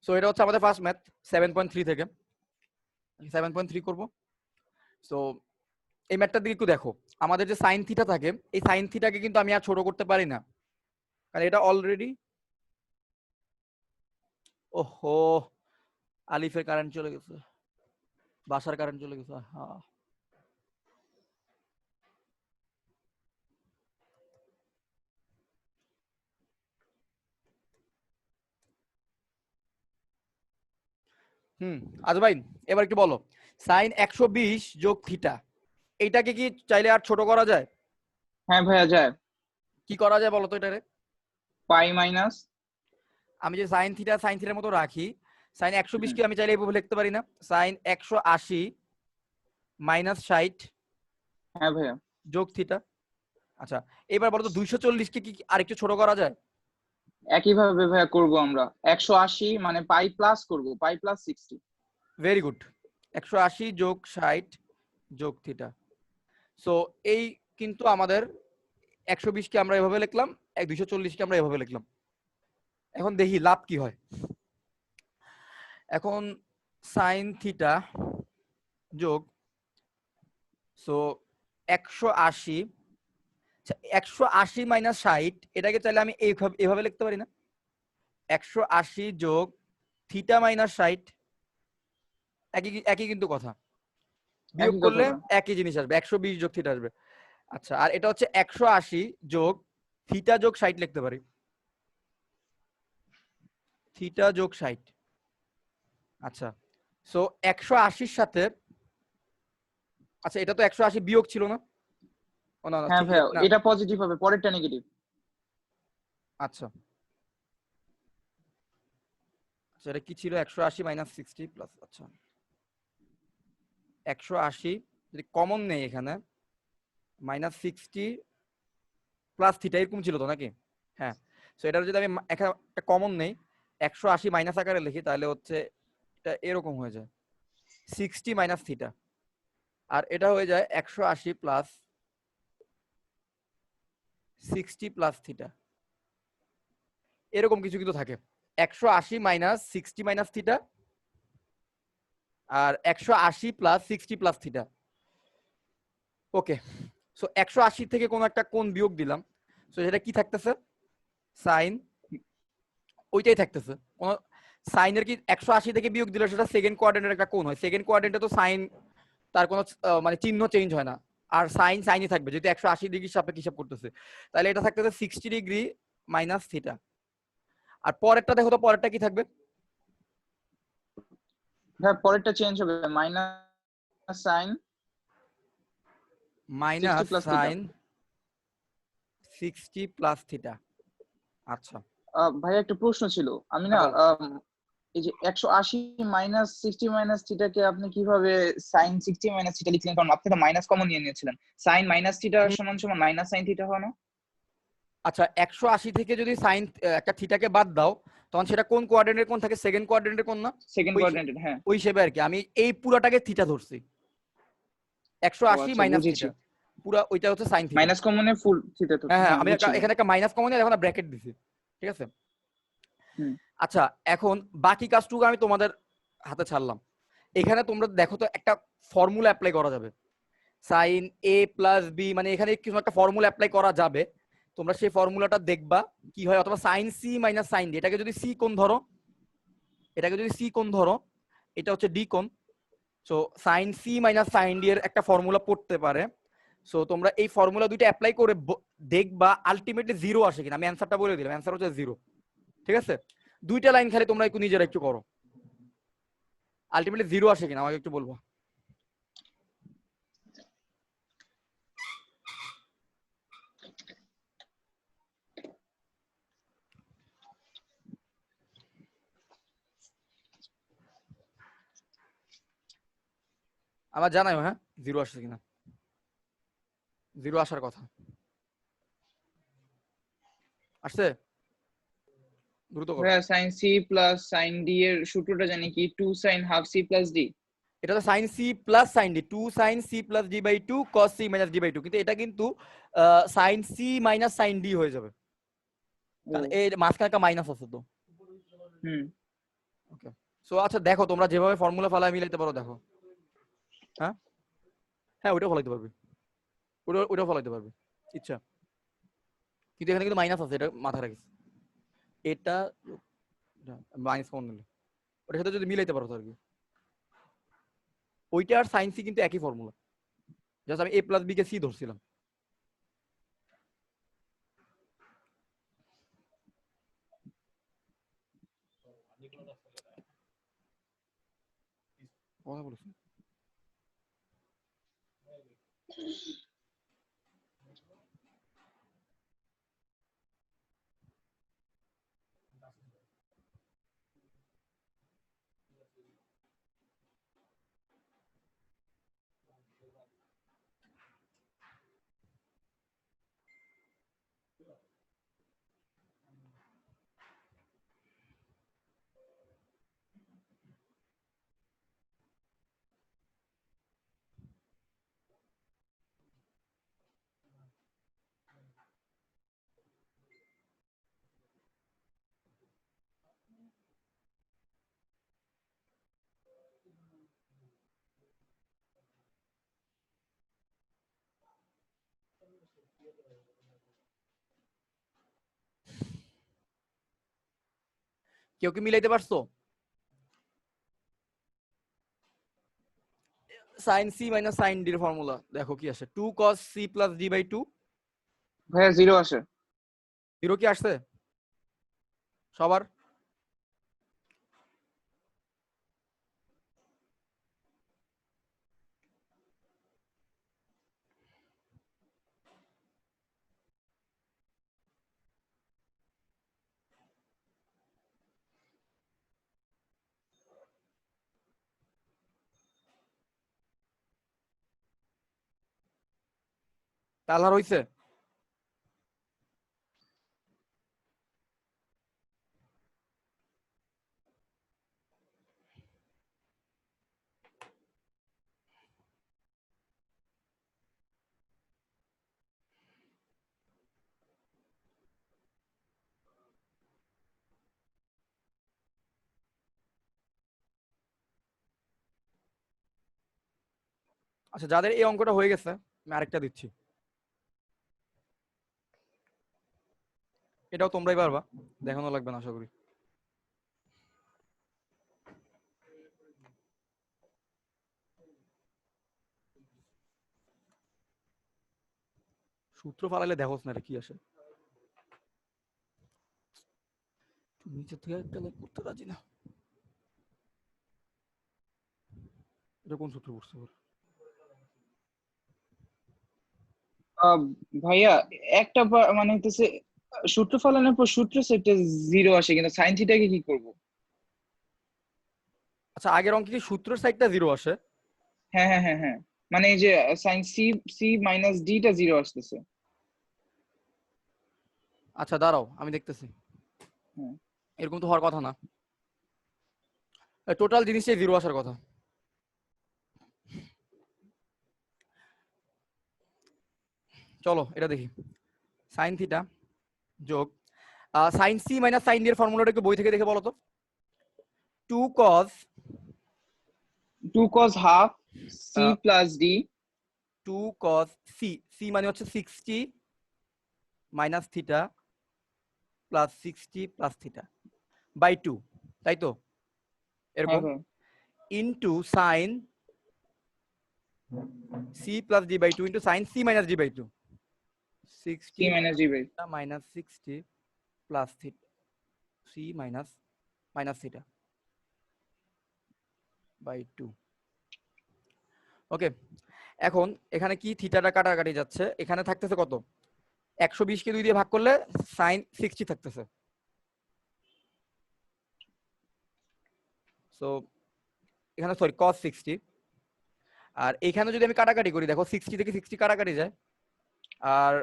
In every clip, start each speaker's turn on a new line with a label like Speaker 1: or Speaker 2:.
Speaker 1: So এটা হচ্ছে আমাদের ফার্স্ট ম্যাথ 7.3 থেকে 7.3 করব। সো এই ম্যাথটার দিকে একটু দেখো, আমাদের যে সাইন থিটা থাকে এই সাইন থিটাকে কিন্তু আমি আর ছোট করতে পারি না, কারণ এটা অলরেডি, ওহো আলিফের কারেন্ট চলে গেছে, বাসার কারেন্ট চলে গেছে। হ্যাঁ আজ ভাই এবার একটু বলো, সাইন 120 যোগ থিটা এইটাকে কি চাইলে আর ছোট করা যায়?
Speaker 2: হ্যাঁ ভাইয়া যায়।
Speaker 1: কি করা যায় বলো তো এটারে?
Speaker 2: পাই মাইনাস,
Speaker 1: আমি যে সাইন থিটার মতো রাখি, সাইন 120 কে আমি চাইলে এইভাবে লিখতে পারি না, সাইন 180 মাইনাস 60
Speaker 2: হ্যাঁ ভাইয়া
Speaker 1: যোগ থিটা। আচ্ছা এবার বলো তো 240 কে কি আরেকটু ছোট করা যায়?
Speaker 2: একইভাবে ভাইয়া করব আমরা, 180 মানে পাই প্লাস করব, পাই প্লাস 60।
Speaker 1: ভেরি গুড, 180 যোগ 60 যোগ থিটা। সো এই কিন্তু আমাদের 120 কে আমরা এভাবে লিখলাম, 240 কে আমরা এভাবে লিখলাম। এখন দেখি লাভ কি হয়। এখন সাইন থিটা যোগ, সো 180, 180 মাইনাস 60 এটাকে চাইলে আমি এভাবে লিখতে পারি না, 180 যোগ থিটা মাইনাস 60, একই কিন্তু কথা, বিয়োগ
Speaker 2: একই
Speaker 1: করলে
Speaker 2: কথা।
Speaker 1: একই জিনিস আসবে, 120 যোগ থিটা আসবে। আচ্ছা আর এটা হচ্ছে 180 যোগ থিটা যোগ 60 লিখতে পারি, থিটা যোগ 60। আচ্ছা সো 180 সাথে, আচ্ছা এটা তো 180 বিয়োগ ছিল না, ও না না
Speaker 2: হ্যাঁ
Speaker 1: ঠিক
Speaker 2: ভাইয়া
Speaker 1: না,
Speaker 2: এটা পজিটিভ হবে, পরেরটা নেগেটিভ।
Speaker 1: আচ্ছা আচ্ছা এটা কি ছিল, 180 মাইনাস 60 প্লাস, আচ্ছা 180 যদি কমন নেই এখানে, মাইনাস 60 প্লাস থিটা এরকম ছিল তো নাকি? হ্যাঁ, সো এটা যদি আমি এখানে একটা কমন নেই, 180 মাইনাস আকারে লিখি তাহলে হচ্ছে এটা এরকম হয়ে যায় 60 মাইনাস থিটা, আর এটা হয়ে যায় 180 প্লাস 60 প্লাস থিটা, এরকম কিছু কিন্তু থাকে, 180 মাইনাস 60 মাইনাস থিটা আর 180 প্লাস 60 প্লাস থিটা। ওকে, সো 180 থেকে কোন একটা কোণ বিয়োগ দিলাম, সো সেটা কি থাকতেছে, সাইন, ওইটাই থাকতেছে। কোন সাইনের কি 180 থেকে বিয়োগ দিলে সেটা সেকেন্ড কোয়াড্রেন্টের একটা কোণ হয়, সেকেন্ড কোয়াড্রেন্টে তো সাইন তার কোনো মানে চিহ্ন চেঞ্জ হয় না, আর সাইন সাইনই থাকবে, যেহেতু 180 ডিগ্রি সাপেক্ষে হিসাব করতেছে, তাহলে এটা থাকতেছে 60 ডিগ্রি মাইনাস থিটা। আর পরেরটা দেখো তো, পরেরটা কি থাকবে?
Speaker 2: হ্যাঁ পরেরটা চেঞ্জ হবে, minus sine
Speaker 1: minus
Speaker 2: 60 plus theta.
Speaker 1: Sine 60 plus theta. আচ্ছা
Speaker 2: ভাইয়া একটা প্রশ্ন ছিল, আমি
Speaker 1: হ্যাঁ
Speaker 2: না
Speaker 1: বলো।
Speaker 2: এই যে 180 মাইনাস 60 মাইনাস থিটাকে আপনি কিভাবে সাইন 60 মাইনাস থিটা লিখলেন? কারণ আপনি তো মাইনাস কমন নিয়ে নিয়েছিলেন, সাইন মাইনাস থিটা সমান সমান মাইনাস সাইন থিটা হয় না?
Speaker 1: আচ্ছা 180 থেকে যদি সাইন একটা থিটাকে বাদ দাও, তখন সেটা কোন কোয়াড্রেন্টের কোণ থাকে, সেকেন্ড কোয়াড্রেন্টের কোণ না?
Speaker 2: সেকেন্ড
Speaker 1: ওই
Speaker 2: কোয়াড্রেন্টেড, হ্যাঁ।
Speaker 1: ওই হিসেবে আর কি, আমি এই পুরাটাকে থিটা ধরছি,
Speaker 2: ও
Speaker 1: 180
Speaker 2: আচ্ছা
Speaker 1: মাইনাস
Speaker 2: বুঝেছি,
Speaker 1: থিটা, পুরা ওইটা হচ্ছে সাইন থিটা।
Speaker 2: মাইনাস কমনে ফুল থিটা তো,
Speaker 1: হ্যাঁ হ্যাঁ,
Speaker 2: হ্যাঁ
Speaker 1: আমি
Speaker 2: বুঝছি ভাই।
Speaker 1: এখানে একটা মাইনাস কমন দিয়ে এখন ব্র্যাকেট দিছি, ঠিক আছে।
Speaker 2: হুম।
Speaker 1: আচ্ছা এখন বাকি কাজটুকু আমি তোমাদের হাতে ছাড়লাম। এখানে তোমরা দেখো তো একটা ফর্মুলা অ্যাপ্লাই করা যাবে, সাইন এ প্লাস বি, মানে এখানে কিছু একটা ফর্মুলা অ্যাপ্লাই করা যাবে, তোমরা সেই ফর্মুলাটা দেখবা কি হয়, অথবা sine C minus sine D, এটাকে যদি সি কোণ ধরো, এটাকে যদি সি কোণ ধরো, এটা হচ্ছে ডি কোণ, so sine C minus sine D এর একটা ফর্মুলা পড়তে পারে। সো তোমরা এই ফর্মুলা দুইটা অ্যাপ্লাই করে দেখবা আলটিমেটলি জিরো আসে কিনা, আমি অ্যান্সারটা বলে দিলাম, অ্যান্সার হচ্ছে জিরো, ঠিক আছে। দুইটা লাইন খালি তোমরা একটু নিজেরা একটু করো, আলটিমেটলি জিরো আসে কিনা আমাকে একটু বলবো। আমার জানাও হ্যাঁ জিরো আসছে কিনা, জিরো আসার কথা আসছে, দ্রুত করো।
Speaker 2: ভাইয়া sine C plus sine D এর সূত্রটা জানি কি, 2 sine half C plus D.
Speaker 1: এটা তো sine C plus sine D, 2 sine C plus D by 2 cos C minus D by 2, কিন্তু এটা কিন্তু sine C minus sine D হয়ে যাবে, কারণ এর মাঝখানে একটা মাইনাস আছে তো।
Speaker 2: হুম।
Speaker 1: ওকে, সো আচ্ছা দেখো তোমরা যেভাবে ফর্মুলা ফালায় মিলাইতে পারো দেখো। হ্যাঁ হ্যাঁ, ওইটাও ফলাইতে পারবে, ওইটাও ফলাইতে পারবে ইচ্ছা, কিন্তু এখানে কিন্তু মাইনাস আছে, এটা মাথায় রাখিস। এটা মাইনাস কমন নিলে ওটার সাথে যদি মিলাইতে পারো তো আর কি। ওইটা আর সাইন সি কিন্তু একই ফর্মুলা, জাস্ট আমি এ প্লাস বি কে সি ধরছিলাম। কথা বলেছি। কেউ কি মিলাইতে পারছো? Sine C minus sine D এর ফর্মুলা দেখো কি আসে, 2 cos c plus d by 2।
Speaker 2: ভাইয়া 0 আসে।
Speaker 1: 0 কি আসছে সবার? তাহলে হইছে। আচ্ছা যাদের এই অঙ্কটা হয়ে গেছে আমি আরেকটা দিচ্ছি, এটাও তোমরাই পারবা, দেখানো লাগবে না আশা করি। সূত্র ফালাইলে দেখোস না রে কি আসে, নিচে থেকে একটা লাইক করতে রাজি না। এটা কোন সূত্র পড়ছে ওর?
Speaker 2: ভাইয়া একটা মানে হইতেছে সূত্র ফলানোর পর সূত্র সেটে 0 আসে, কিন্তু সাইন থিটাকে কি করব?
Speaker 1: আচ্ছা আগের অঙ্কে কি সূত্রের সাইডটা 0 আসে?
Speaker 2: হ্যাঁ হ্যাঁ হ্যাঁ হ্যাঁ, মানে এই যে sine C C minus D টা 0 আসতেছে।
Speaker 1: আচ্ছা দাঁড়াও আমি দেখতেছি,
Speaker 2: হ্যাঁ।
Speaker 1: এরকম তো হওয়ার কথা না, টোটাল জিনিসটাই 0 আসার কথা। চলো এটা দেখি, সাইন থিটা যোগ sine C minus sine D এর ফর্মুলাটা একটু বই থেকে দেখে বলো তো। 2 cos
Speaker 2: 2 cos half C plus D
Speaker 1: 2 cos c, c মানে হচ্ছে 60 minus theta plus 60 plus theta by 2, তাই তো
Speaker 2: হ্যাঁ
Speaker 1: এরকম,
Speaker 2: ভাই,
Speaker 1: into sine c plus d by 2 into sine c minus d by 2,
Speaker 2: C
Speaker 1: 60
Speaker 2: minus D by.
Speaker 1: Minus 60 plus theta c minus minus theta by 2। Okay, এখন এখানে কি থিটাটা কাটাকাটি যাচ্ছে, এখানে থাকতেছে কত, 120 কে 2 দিয়ে ভাগ করলে সাইন 60 থাকতেছে। সো এখানে সরি cos 60, আর এখানে যদি আমি কাটাকাটি করি দেখো 60 থেকে 60 কাটাকাটি যায়, আর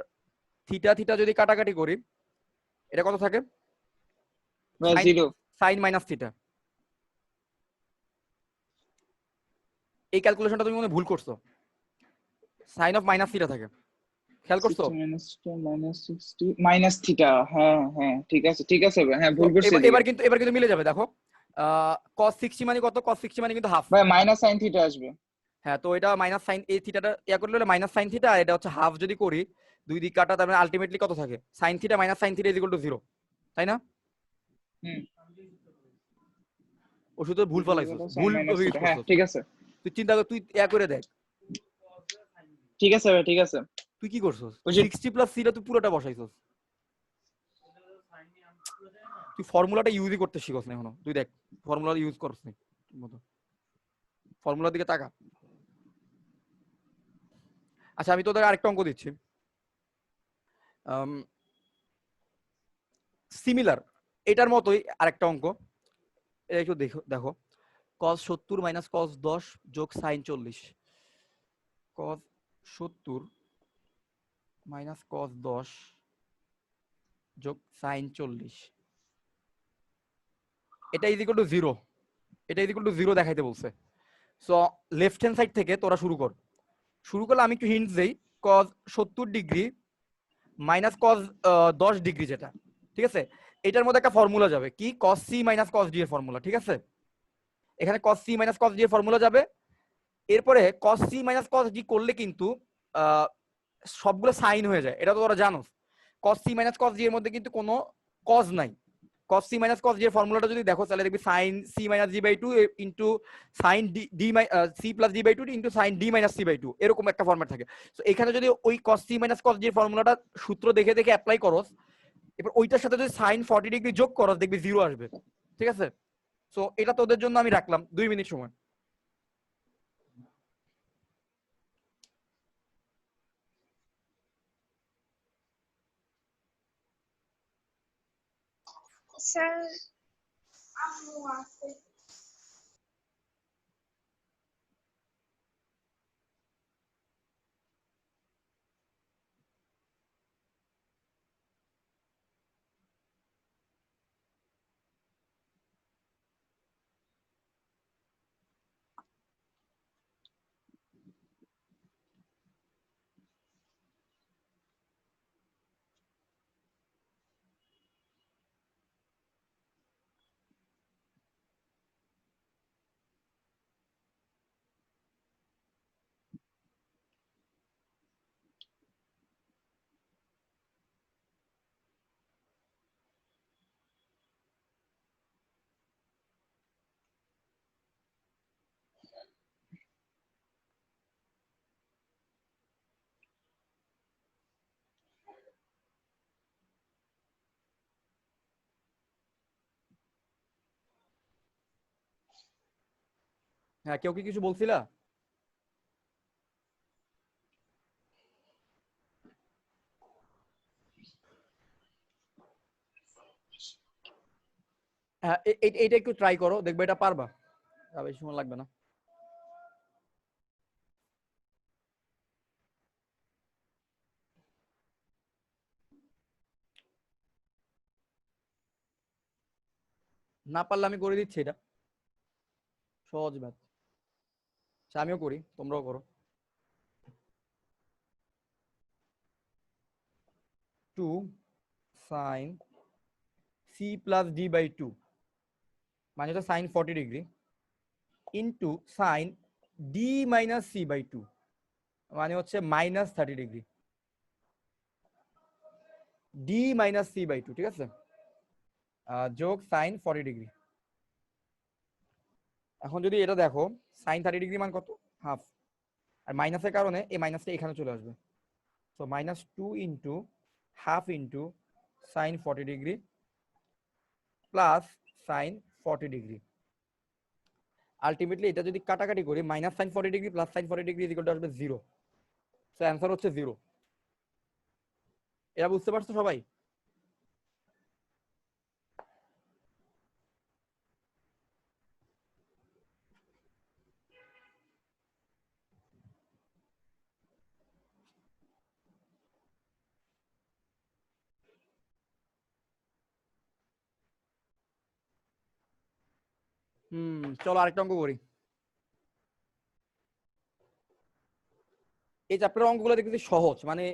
Speaker 1: থিটা থিটা যদি কাটাকাটি করি এটা কত থাকে,
Speaker 2: ভাই
Speaker 1: সাইন
Speaker 2: 0।
Speaker 1: Sign minus theta. এই ক্যালকুলেশনটা তুমি মনে হয় ভুল করছো, সাইন অফ মাইনাস থিটা থাকে। খেয়াল করছো?
Speaker 2: 60 minus theta minus 60 minus theta, হ্যাঁ হ্যাঁ ঠিক আছে ভাই, হ্যাঁ
Speaker 1: তো
Speaker 2: ভুল করছি এদিকে।
Speaker 1: এবার কিন্তু মিলে যাবে, দেখো cos 60 মানে কত? cos 60 মানে কিন্তু হাফ।
Speaker 2: ভাই মাইনাস সাইন থিটা আসবে।
Speaker 1: হ্যাঁ, তো এটা মাইনাস সাইন এই থিটাটা ইয়া করলে হলো মাইনাস সাইন থিটা, আর এটা হচ্ছে হাফ যদি করি দুই দিক কাটা, তার মানে আলটিমেটলি কত থাকে? Sine theta minus sine theta is equal two 0, তাই না?
Speaker 2: হুম,
Speaker 1: ওষুধ ভুল ফলাইছিস,
Speaker 2: সাইন
Speaker 1: ভুল
Speaker 2: মাইনাস
Speaker 1: ইউজ
Speaker 2: থিটা, হ্যাঁ
Speaker 1: করছিস।
Speaker 2: ঠিক আছে।
Speaker 1: তুই চিন্তা কর, তুই ইয়া করে দেখ,
Speaker 2: ঠিক আছে ভাই ঠিক আছে।
Speaker 1: তুই কি করছিস?
Speaker 2: ওই যে
Speaker 1: 60 প্লাস সিটা তুই পুরোটা বসাইছিস, তুই ফর্মুলাটা ইউজই করতে শিখছ না এখনো। তুই দেখ ফর্মুলা ইউজ করছ না মতো, ফর্মুলার দিকে তাকা। আচ্ছা, আমি তোদের আরেকটা অঙ্ক দিচ্ছি, সিমিলার এটার মতোই আরেকটা অঙ্ক। এটা একটু দেখো দেখো, cos 70 মাইনাস cos 10 যোগ sin 40। cos 70 মাইনাস cos 10 যোগ sin 40, এটা ইজ ইকুয়াল টু 0। এটা ইজ ইকুয়াল টু 0 দেখাইতে বলছে। সো লেফট হ্যান্ড সাইড থেকে তোরা শুরু কর। শুরু করলে আমি একটু হিন্টস দেই। cos 70 degree minus cos 10 degree, যেটা ঠিক আছে, এটার মধ্যে একটা ফর্মুলা যাবে কি? cos c minus cos d এর ফর্মুলা, ঠিক আছে? এখানে cos c minus cos d এর ফর্মুলা যাবে। এরপরে cos c minus cos d করলে কিন্তু সবগুলো সাইন হয়ে যায়, এটা তো তোরা জানো। cos c minus cos d এর মধ্যে কিন্তু কোনো cos নাই। cos c minus cos d এর ফর্মুলাটা যদি দেখো তাহলে দেখবি sin c minus d by 2 into sin d c plus d by 2 into sin d minus c by 2, এরকম একটা ফরম্যাট থাকে। তো এখানে যদি ওই cos c minus cos d এর ফর্মুলাটা সূত্র দেখে দেখে অ্যাপ্লাই করস, এবার ওইটার সাথে যদি sin 40 ডিগ্রি যোগ করস দেখবি 0 আসবে, ঠিক আছে? সো এটা তোদের জন্য আমি রাখলাম 2 মিনিট সময়।
Speaker 3: স্যার, আম্মু আছে।
Speaker 1: হ্যাঁ, কেউ কি কিছু বলছিলা? হ্যাঁ, এইটা একটু ট্রাই করো, দেখবে এটা পারবা, বেশি সময় লাগবে না। না পারলে আমি করে দিচ্ছি, এটা সহজ ম্যাথ। আচ্ছা, আমিও করি, তোমরাও করো। 2 sin c plus d by 2 মানে হচ্ছে sin 40 degree into sin d minus c by 2 মানে হচ্ছে minus 30 degree, d minus c by 2, ঠিক আছে? যোগ sin 40 ডিগ্রি। এখন যদি এটা দেখো, sin 30 ডিগ্রি মান কত? হাফ। আর মাইনাসের কারণে এই মাইনাসটা এখানে চলে আসবে। So minus 2 into half into sin 40 degree plus sin 40 degree. Ultimately এটা যদি কাটাকাটি করি, minus sin 40 degree plus sin 40 degree is equal two আসবে 0। সো অ্যানসার হচ্ছে 0। এটা বুঝতে পারছো সবাই? চলো আরেকটা অঙ্ক করি। এই চ্যাপ্টারের অঙ্কগুলো দেখতেছি সহজ, মানে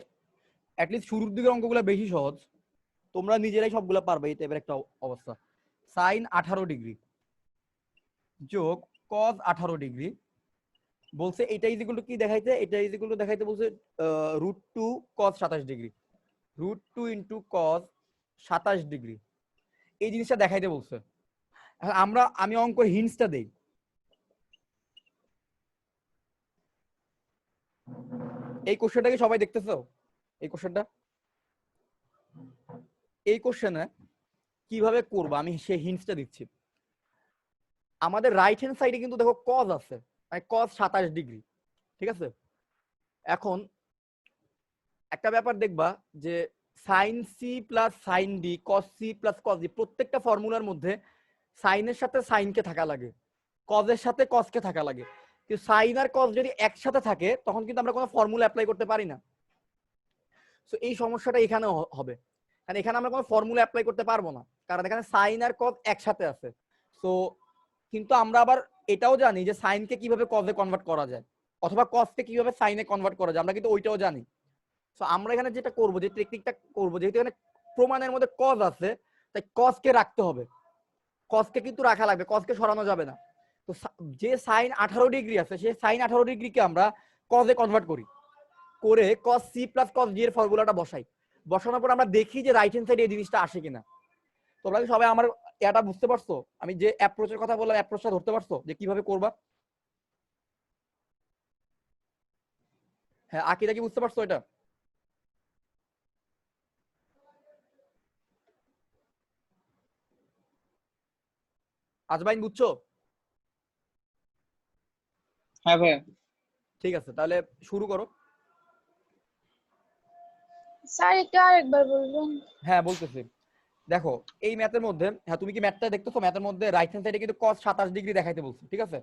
Speaker 1: অ্যাটলিস্ট শুরুর দিকের অঙ্কগুলো বেশি সহজ, তোমরা নিজেরাই সবগুলো পারবে, এই টাইপের একটা অবস্থা। সাইন 18 ডিগ্রি যোগ কজ 18 ডিগ্রি বলছে এটা ইজ ইকুয়াল টু কি দেখাইতে, এটা ইজ ইকুয়াল টু দেখাইতে বলছে √2 cos 27 degree, √2 into cos 27 degree, এই জিনিসটা দেখাইতে বলছে। এখন আমি অঙ্কের হিন্টসটা দেই। এই কোশ্চেনটা কি সবাই দেখতেছো? এই কোশ্চেনটা, এই কোশ্চেনে কিভাবে করবো আমি সেই হিন্টসটা দিচ্ছি। আমাদের রাইট হ্যান্ড সাইডে কিন্তু দেখো কজ আছে, মানে কজ 27 ডিগ্রি, ঠিক আছে? এখন একটা ব্যাপার দেখবা যে sine C plus sine D, cos C plus cos D, প্রত্যেকটা ফর্মুলার মধ্যে সাইনের সাথে সাইনকে থাকা লাগে, কজের সাথে কসকে থাকা লাগে। কিন্তু সাইন আর কস যদি একসাথে থাকে তখন কিন্তু আমরা কোনো ফর্মুলা অ্যাপ্লাই করতে পারি না। সো এই সমস্যাটা এখানে হবে, কারণ এখানে আমরা কোনো ফর্মুলা অ্যাপ্লাই করতে পারবো না, কারণ এখানে সাইন আর কস একসাথে আছে। সো কিন্তু আমরা আবার এটাও জানি যে সাইনকে কিভাবে কজে কনভার্ট করা যায়, অথবা কসকে কিভাবে সাইনে কনভার্ট করা যায়, আমরা কিন্তু ওইটাও জানি। সো আমরা এখানে যেটা করবো, যে টেকনিকটা করবো, যেহেতু এখানে প্রমাণের মধ্যে কজ আছে, তাই কজকে রাখতে হবে, কজকে কিন্তু রাখা লাগবে, কজকে সরানো যাবে না। তো যে সাইন 18 ডিগ্রি আছে, সেই সাইন 18 ডিগ্রিকে আমরা কজে কনভার্ট করি, করে cos C plus cos D এর ফর্মুলাটা বসাই। বসানোর পর আমরা দেখি যে রাইট হ্যান্ড সাইডে এই জিনিসটা আসে কিনা। তোমরা কি সবাই আমার এটা বুঝতে পারছো? আমি যে অ্যাপ্রোচের কথা বললাম, অ্যাপ্রোচটা ধরতে পারছো যে কিভাবে করবা? হ্যাঁ, আকিরা কি বুঝতে পারছো এটা? আজমাইন বুঝছো?
Speaker 2: হ্যাঁ ভাইয়া।
Speaker 1: ঠিক আছে, তাহলে শুরু করো।
Speaker 3: স্যার একটু আরেকবার বলবেন?
Speaker 1: হ্যাঁ বলতেছি, দেখো এই ম্যাথের মধ্যে, হ্যাঁ তুমি কি ম্যাথটা দেখতেছো? ম্যাথের মধ্যে রাইট হ্যান্ড সাইডে কিন্তু cos 27 ডিগ্রি দেখাইতে বলছে, ঠিক আছে?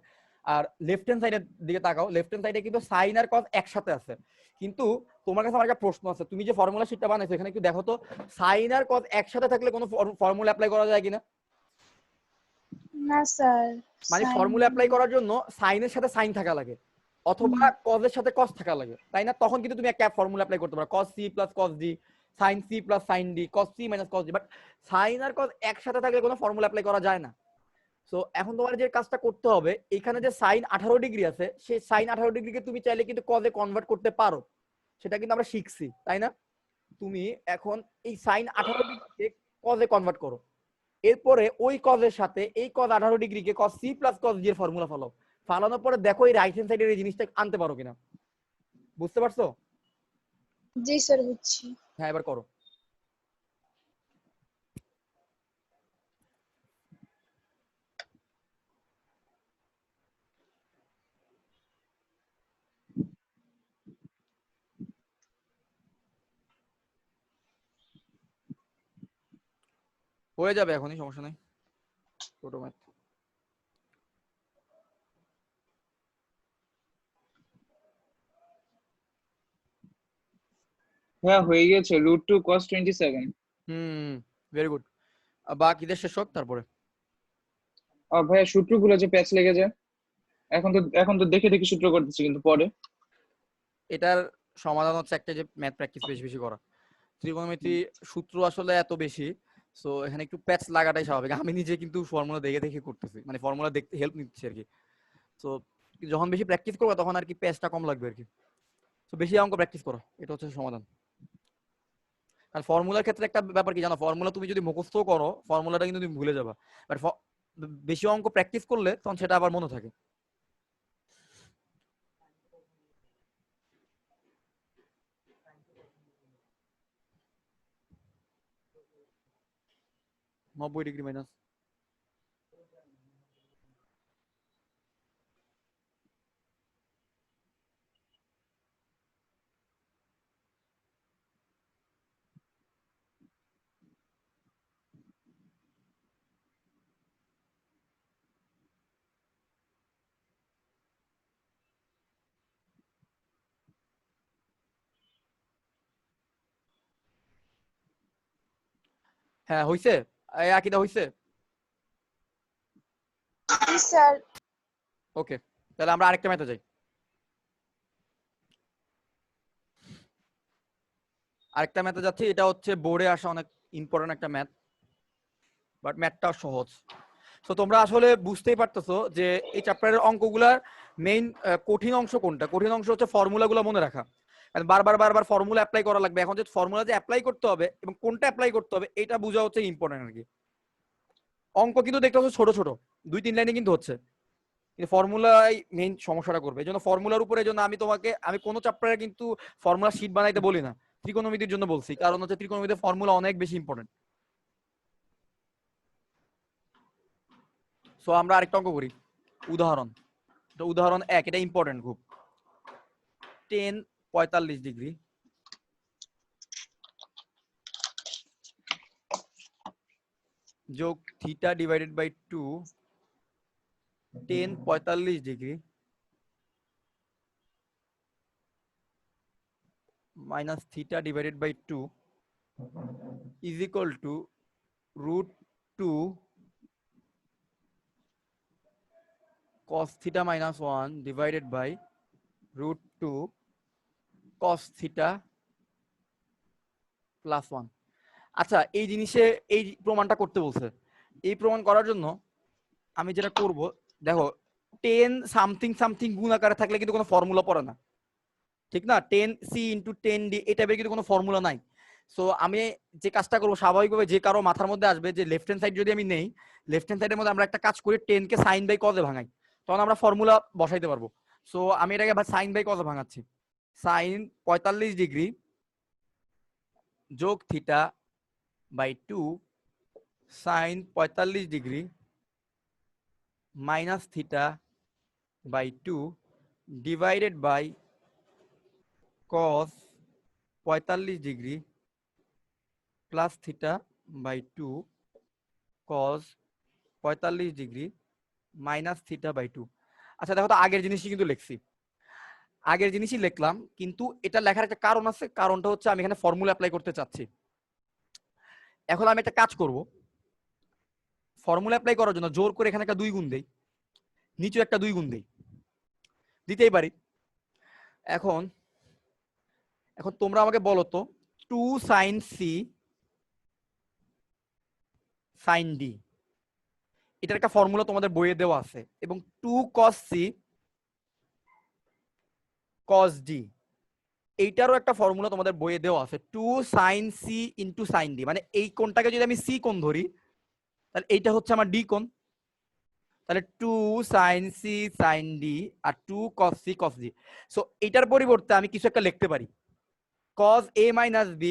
Speaker 1: আর লেফট হ্যান্ড সাইডের দিকে তাকাও, লেফট হ্যান্ড সাইডে কিন্তু সাইন আর cos একসাথে আছে। কিন্তু তোমার কাছে আমার একটা প্রশ্ন আছে, তুমি যে ফর্মুলা শিটটা বানাইছো এখানে একটু দেখো তো, সাইন আর cos একসাথে থাকলে কোনো ফর্মুলা অ্যাপ্লাই করা যায় কিনা?
Speaker 3: না স্যার,
Speaker 1: মানে ফর্মুলা অ্যাপ্লাই করার জন্য সাইনের সাথে সাইন থাকা লাগে, অথবা কজের সাথে কস থাকা লাগে, তাই না? তখন কিন্তু তুমি একটা ফর্মুলা অ্যাপ্লাই করতে পারো, cos c plus cos d, sin c plus sin d, cos c minus cos d। But sine আর cos একসাথে থাকলে কোনো ফর্মুলা অ্যাপ্লাই করা যায় না। সো এখন তোমার যে কাজটা করতে হবে, এখানে যে সাইন 18 ডিগ্রি আছে, সেই সাইন 18 ডিগ্রিকে তুমি চাইলে কিন্তু কজে কনভার্ট করতে পারো, সেটা কিন্তু আমরা শিখছি, তাই না? তুমি এখন এই সাইন 18 ডিগ্রিকে কজে কনভার্ট করো, এরপরে ওই কজের সাথে এই কজ 18 ডিগ্রিকে cos c plus cos d এর ফর্মুলা ফলাও, ফালানোর পরে দেখো এই রাইট হ্যান্ড সাইডের এই জিনিসটা আনতে পারো কিনা। বুঝতে পারছো?
Speaker 3: জি স্যার, বুঝছি।
Speaker 1: হ্যাঁ, এবার করো। হয়ে যাবে এখনই, সমস্যা নাই, ছোট ম্যাথ।
Speaker 2: হ্যাঁ হয়ে গেছে, √2 cos 27।
Speaker 1: Very good. বাকিদের শেষ হোক তারপরে।
Speaker 2: ভাইয়া সূত্রগুলো যে প্যাচ লেগে যায়, এখন তো দেখে দেখে সূত্র করতেছি, কিন্তু পরে
Speaker 1: এটার সমাধান হচ্ছে একটা, যে ম্যাথ প্র্যাকটিস বেশি বেশি করা। ত্রিকোণমিতি সূত্র আসলে এত বেশি, সো এখানে একটু প্যাচ লাগাটাই স্বাভাবিক। আমি নিজে কিন্তু ফর্মুলা দেখে দেখে করতেছি, মানে ফর্মুলা দেখতে হেল্প নিচ্ছি আর কি। সো যখন বেশি প্র্যাকটিস করবে তখন আর কি প্যাচটা কম লাগবে আর কি। তো বেশি অঙ্ক প্র্যাকটিস করো, এটা হচ্ছে সমাধান। আর ফর্মুলার ক্ষেত্রে একটা ব্যাপার কি জানো, ফর্মুলা তুমি যদি মুখস্থ করো ফর্মুলাটা কিন্তু তুমি ভুলে যাবা, বাট বেশি অঙ্ক প্র্যাকটিস করলে তখন সেটা আবার মনে থাকে। নব্বই ডিগ্রি মাইনাস, হ্যাঁ হইছে, আকিদা হইছে।
Speaker 3: জি স্যার।
Speaker 1: ওকে, তাহলে আমরা আরেকটা ম্যাথে যাই। আরেকটা ম্যাথে যাচ্ছি, এটা হচ্ছে বোর্ডে আসা অনেক ইম্পর্টেন্ট একটা ম্যাথ, বাট ম্যাথটা সহজ। তো তোমরা আসলে বুঝতেই পারতেছো যে এই চ্যাপ্টারের অঙ্কগুলার মেইন কঠিন অংশ কোনটা। কঠিন অংশ হচ্ছে ফর্মুলাগুলো মনে রাখা, বারবার বারবার ফর্মুলা অ্যাপ্লাই করা লাগবে। এখন যে ফর্মুলা যে অ্যাপ্লাই করতে হবে এবং কোনটা অ্যাপ্লাই করতে হবে এটা বোঝা হচ্ছে ইম্পর্টেন্ট আর কি। অঙ্ক কিন্তু দেখতে হচ্ছে ছোট ছোট, 2-3 লাইনে কিন্তু হচ্ছে, কিন্তু ফর্মুলাই মেইন সমস্যাটা করবে। এই জন্য ফর্মুলার উপরে জন্য আমি কোনো চ্যাপ্টারে কিন্তু ফর্মুলা শীট বানাইতে বলি না, ত্রিকোণমিতির জন্য বলছি, কারণ হচ্ছে ত্রিকোণমিতির ফর্মুলা অনেক বেশি ইম্পর্টেন্ট। সো আমরা আরেকটা অঙ্ক করি, উদাহরণ। উদাহরণ 1, এটা ইম্পর্টেন্ট খুব। tan 45 ডিগ্রি যোগ থিটা divided by 2 tan 45 degree minus থিটা divided by 2 is equal to √2 cos theta minus 1 divided by √2 cos theta plus 1। আচ্ছা, এই জিনিসে এই প্রমাণটা করতে বলছে। এই প্রমাণ করার জন্য আমি যেটা করব, দেখো 10 সামথিং সামথিং গুণ আকারে থাকলে কিন্তু কোনো ফর্মুলা পড়ে না, ঠিক না? 10c ইন্টু 10d এই টাইপের কিন্তু কোনো ফর্মুলা নাই। সো আমি যে কাজটা করবো, স্বাভাবিকভাবে যে কারো মাথার মধ্যে আসবে যে লেফট হ্যান্ড সাইড যদি আমি নেই, লেফট হ্যান্ড সাইডের মধ্যে আমরা একটা কাজ করি, 10 কে সাইন বাই কজে ভাঙাই, তখন আমরা ফর্মুলা বসাইতে পারবো। সো আমি এটাকে আবার সাইন বাই কজে ভাঙাচ্ছি। সাইন 45 ডিগ্রি যোগ theta by 2 sine 45 degree minus theta by 2 divided by cos 45 degree plus theta by 2 cos 45 degree minus theta by 2। আচ্ছা দেখো তো, আগের জিনিসই কিন্তু লিখছি, আগের জিনিসই লিখলাম, কিন্তু এটা লেখার একটা কারণ আছে। কারণটা হচ্ছে আমি এখানে ফর্মুলা অ্যাপ্লাই করতে চাচ্ছি। এখন আমি একটা কাজ করব, ফর্মুলা অ্যাপ্লাই করার জন্য জোর করে এখানে একটা 2 গুণ দেই, নিচে একটা 2 গুণ দেই, দিতেই পারি। এখন এখন তোমরা আমাকে বলো তো, 2 sin c sin d এটার একটা ফর্মুলা তোমাদের বইয়ে দেওয়া আছে, এবং 2 cos c cos d এইটারও একটা ফর্মুলা তোমাদের বইয়ে দেওয়া আছে, 2 sin c into sin d। মানে এই কোণটাকে যদি আমি c কোণ ধরি, তাহলে এইটা হচ্ছে আমার d কোণ। তাহলে 2 sin c sin d আর 2 cos c cos d। So এটার পরিবর্তে আমি কিছু একটা লিখতে পারি, cos a minus b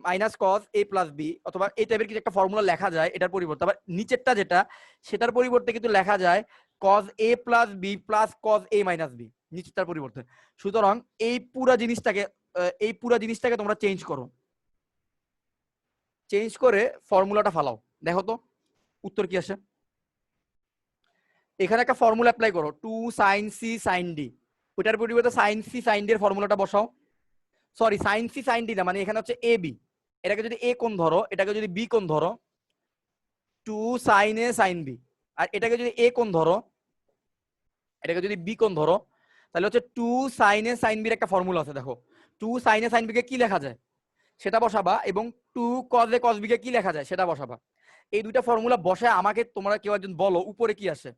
Speaker 1: minus cos a plus b, অথবা এই টাইপের কিছু একটা ফর্মুলা লেখা যায় এটার পরিবর্তে। আবার নিচেরটা যেটা, সেটার পরিবর্তে কিন্তু লেখা যায় cos a plus b plus cos a minus b, নিচেরটার পরিবর্তে। সুতরাং এই পুরা জিনিসটাকে তোমরা চেঞ্জ করো, চেঞ্জ করে ফর্মুলাটা ফালাও, দেখো তো উত্তর কি আসে। এখানে একটা ফর্মুলা অ্যাপ্লাই করো, 2 sin c sin d, ওটার পরিবর্তে sin c sin d এর ফর্মুলাটা বসাও। Sorry, sin c sin d না, মানে এখানে হচ্ছে a b, এটাকে যদি a কোণ ধরো, এটাকে যদি b কোণ ধরো, 2 sin a sin b, আর এটাকে যদি a কোণ ধরো, এটাকে যদি b কোণ ধরো, তাহলে হচ্ছে 2 sin a sin b এর একটা ফর্মুলা আছে। দেখো 2 sin a sin b কে কি লেখা যায় সেটা বসাবা, এবং 2 cos a cos b কে কি লেখা যায় সেটা বসাবা। এই দুইটা ফর্মুলা বসায় আমাকে তোমরা কেউ একজন বলো উপরে কি আসে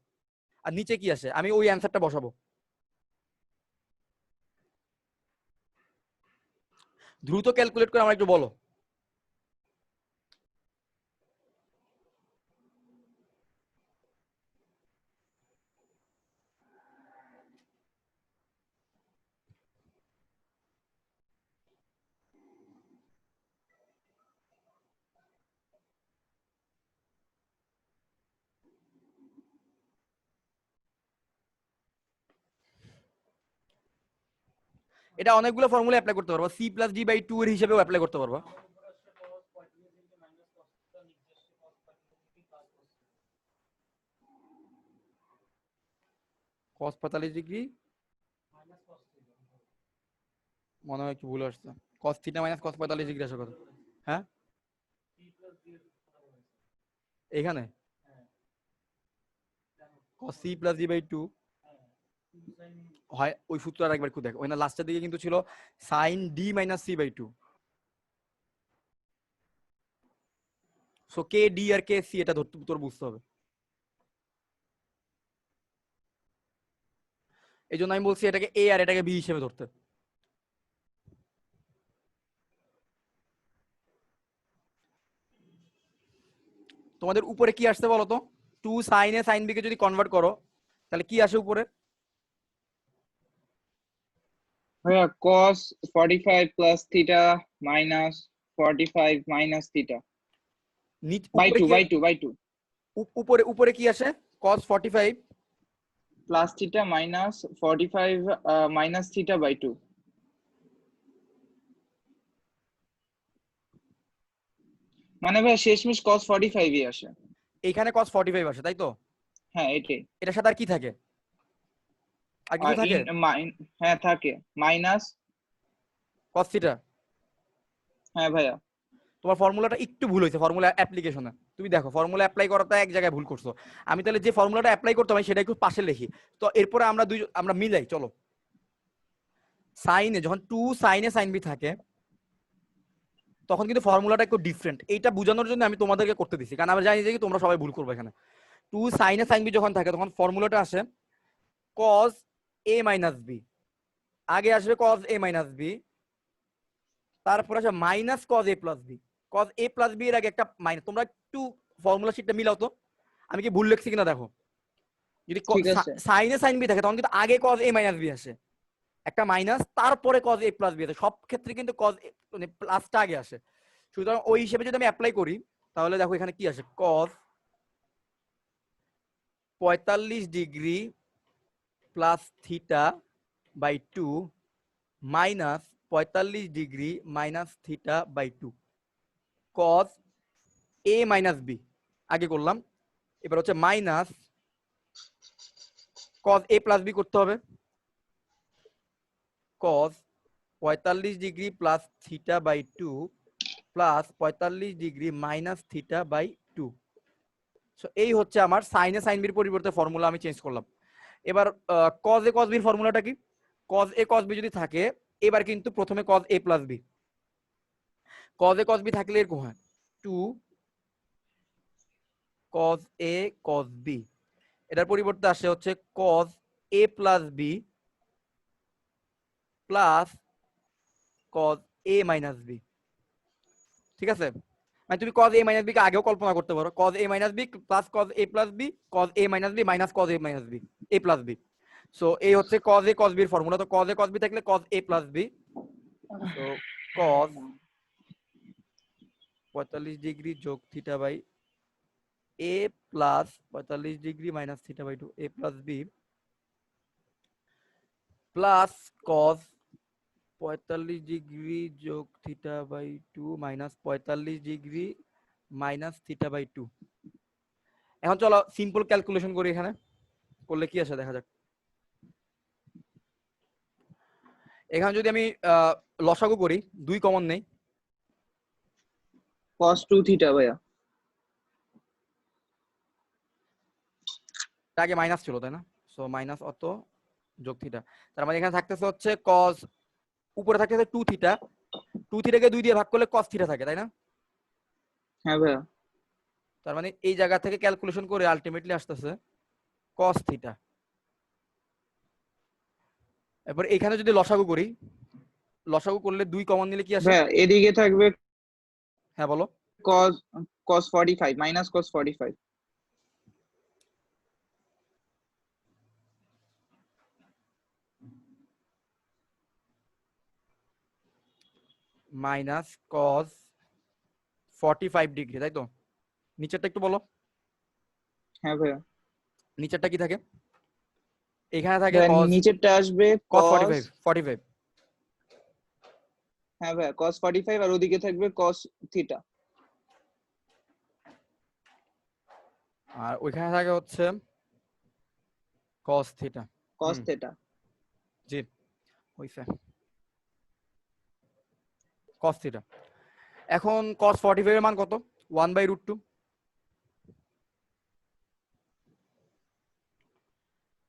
Speaker 1: আর নিচে কি আসে, আমি ওই অ্যান্সারটা বসাবো। দ্রুত ক্যালকুলেট করে আমার একটু বলো। এটা অনেকগুলো ফর্মুলা অ্যাপ্লাই করতে পারবা, সি প্লাস ডি বাই 2 এর হিসেবেও অ্যাপ্লাই করতে পারবা। cos 45 ডিগ্রি মনে হয় একটু ভুল আসছে, cos theta minus cos 45 degree আসে কত? হ্যাঁ এখানে cos c plus d by 2 হয়, ওই সূত্রটা একবার একটু দেখো, ওখানে লাস্টের দিকে কিন্তু ছিল sin d minus c by 2। So কে ডি আর কে সি এটা ধরতে তোর বুঝতে হবে। এই জন্য আমি বলছি এটাকে এ আর এটাকে বি হিসেবে ধরতে। তোমাদের উপরে কি আসছে বলো তো? 2 sin a sin b কে যদি কনভার্ট করো তাহলে কি আসে উপরে?
Speaker 2: ভাইয়া cos 45 plus theta minus 45 minus theta by
Speaker 1: উপরে
Speaker 2: 2
Speaker 1: কি
Speaker 2: বাই 2 বাই 2
Speaker 1: উপরে উপরে কি আসে? cos 45
Speaker 2: plus theta minus 45 minus theta by 2। মানে ভাই শেষমেশ cos 45 ই আসে।
Speaker 1: এখানে cos 45 আসে তাই তো?
Speaker 2: হ্যাঁ এটাই।
Speaker 1: এটার সাথে আর কি থাকে? আর কিছু
Speaker 2: আর
Speaker 1: থাকে?
Speaker 2: হ্যাঁ থাকে মাইনাস
Speaker 1: cos থিটা।
Speaker 2: হ্যাঁ ভাইয়া।
Speaker 1: তোমার ফর্মুলাটা একটু ভুল হয়েছে ফর্মুলা অ্যাপ্লিকেশনে। তুমি দেখো ফর্মুলা অ্যাপ্লাই করাটা এক জায়গায় ভুল করছো। আমি তাহলে যে ফর্মুলাটা অ্যাপ্লাই করতে হবে সেটা একটু পাশে লিখি। তো এরপরে আমরা মিলাই চলো। সাইনে যখন 2 সাইনে সাইন বি থাকে তখন কিন্তু ফর্মুলাটা একটু ডিফারেন্ট। এইটা বোঝানোর জন্য আমি তোমাদেরকে করতে দিছি, কারণ আমরা জানি যে কি তোমরা সবাই ভুল করবে এখানে। 2 সাইনে সাইন বি যখন থাকে তখন ফর্মুলাটা আসে cos a মাইনাস বি, আগে আসবে cos a মাইনাস বি, তারপর আসে minus cos a plus B. cos a plus B এর আগে একটা মাইনাস। তোমরা একটু ফর্মুলা শিটটা মিলাও তো, আমি কি ভুল লিখছি কিনা দেখো। যদি
Speaker 2: ঠিক আছে।
Speaker 1: সাইনে সাইন বি থাকে তখন কিন্তু আগে cos a মাইনাস বি আসে, একটা মাইনাস, তারপরে cos a প্লাস বি আসে। সব ক্ষেত্রে কিন্তু cos মানে প্লাসটা আগে আসে। সুতরাং ওই হিসেবে যদি আমি অ্যাপ্লাই করি তাহলে দেখো এখানে কি আসে, cos 45 degree plus theta by 2 minus 45 degree minus theta by 2 cos a minus B আগে করলাম, এবার হচ্ছে minus cos a plus B করতে হবে, cos 45 degree plus theta by 2 plus 45 degree minus theta by 2। So এই হচ্ছে আমার সাইনে সাইন বির পরিবর্তে ফর্মুলা আমি চেঞ্জ করলাম। এবার cos a cos b এর ফর্মুলাটা কি? cos a cos b যদি থাকে এবার কিন্তু প্রথমে cos a plus b, cos a cos b থাকলে এরকম হয় 2 cos a cos b, এটার পরিবর্তে আসে হচ্ছে cos a plus b plus cos a minus b। ঠিক আছে, মানে তুমি cos a মাইনাস b কে আগেও কল্পনা করতে পারো, cos a minus b plus cos a plus b, cos a minus b minus cos a minus b, a plus b। So এই হচ্ছে cos a cos b এর ফর্মুলা। তো cos a cos b থাকলে cos a plus b, so cos 45 degree যোগ theta by a plus 45 degree minus theta by 2 a plus b plus cos 45 degree যোগ theta by 2 minus 45 degree minus theta by 2। এখন চলো simple calculation করি, এখানে করলে কি আসে দেখা যাক। এখানে যদি আমি লসাগু করি, 2 কমন নেই,
Speaker 2: cos 2 থিটা ভাইয়া।
Speaker 1: আগে মাইনাস ছিল তাই না? সো মাইনাস অত যোগ থিটা, তার মানে এখানে থাকতেছে হচ্ছে cos, উপরে থাকতেছে 2 থিটা, 2 থিটাকে 2 দিয়ে ভাগ করলে cos থিটা থাকে তাই না?
Speaker 2: হ্যাঁ ভাইয়া।
Speaker 1: তার মানে এই জায়গা থেকে ক্যালকুলেশন করে আলটিমেটলি আসতেছে cos থিটা। এবার এখানে যদি লসাগু করি, লসাগু করলে 2 কমন নিলে কি আসে?
Speaker 2: ভাইয়া এদিকে থাকবে
Speaker 1: হ্যাঁ বলো।
Speaker 2: cos 45 minus cos 45।
Speaker 1: Minus cos 45 degree তাই তো? নিচেরটা একটু বলো,
Speaker 2: হ্যাঁ ভাইয়া।
Speaker 1: নিচেরটা কি থাকে? এখানে থাকে
Speaker 2: ভাইয়া
Speaker 1: cos
Speaker 2: নিচেরটা আসবে
Speaker 1: cos
Speaker 2: cos
Speaker 1: 45।
Speaker 2: হ্যাঁ ভাইয়া cos 45 আর ওদিকে থাকবে cos থিটা।
Speaker 1: আর ওইখানে থাকে হচ্ছে cos থিটা।
Speaker 2: cos theta.
Speaker 1: জি হইছে cos থিটা। এখন cos 45 এর মান কত? 1/√2,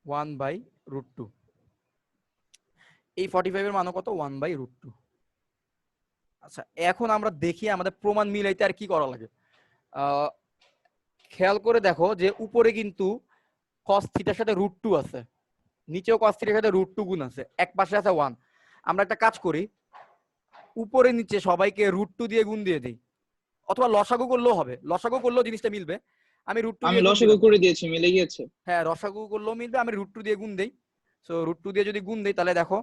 Speaker 1: 1/√2। এই 45 এর মানও কত? 1/√2। আচ্ছা এখন আমরা দেখি আমাদের প্রমাণ মিলাইতে আর কি করা লাগে। খেয়াল করে দেখো যে উপরে কিন্তু cos থিটার সাথে √2 আছে, নিচেও cos থিটার সাথে √2 গুণ আছে, এক পাশে আছে 1। আমরা একটা কাজ করি, উপরে নিচে সবাইকে √2 দিয়ে গুণ দিয়ে দিই, অথবা লসাগু করলেও হবে, লসাগু করলেও জিনিসটা মিলবে। আমি √2
Speaker 2: আমি
Speaker 1: দিয়ে গুণ
Speaker 2: লসাগু
Speaker 1: দিলাম।
Speaker 2: করে দিয়েছি, মিলে গিয়েছে।
Speaker 1: হ্যাঁ, রসাগু করলেও মিলবে, আমি √2 দিয়ে গুণ দেই। সো √2 দিয়ে যদি গুণ দেই তাহলে দেখো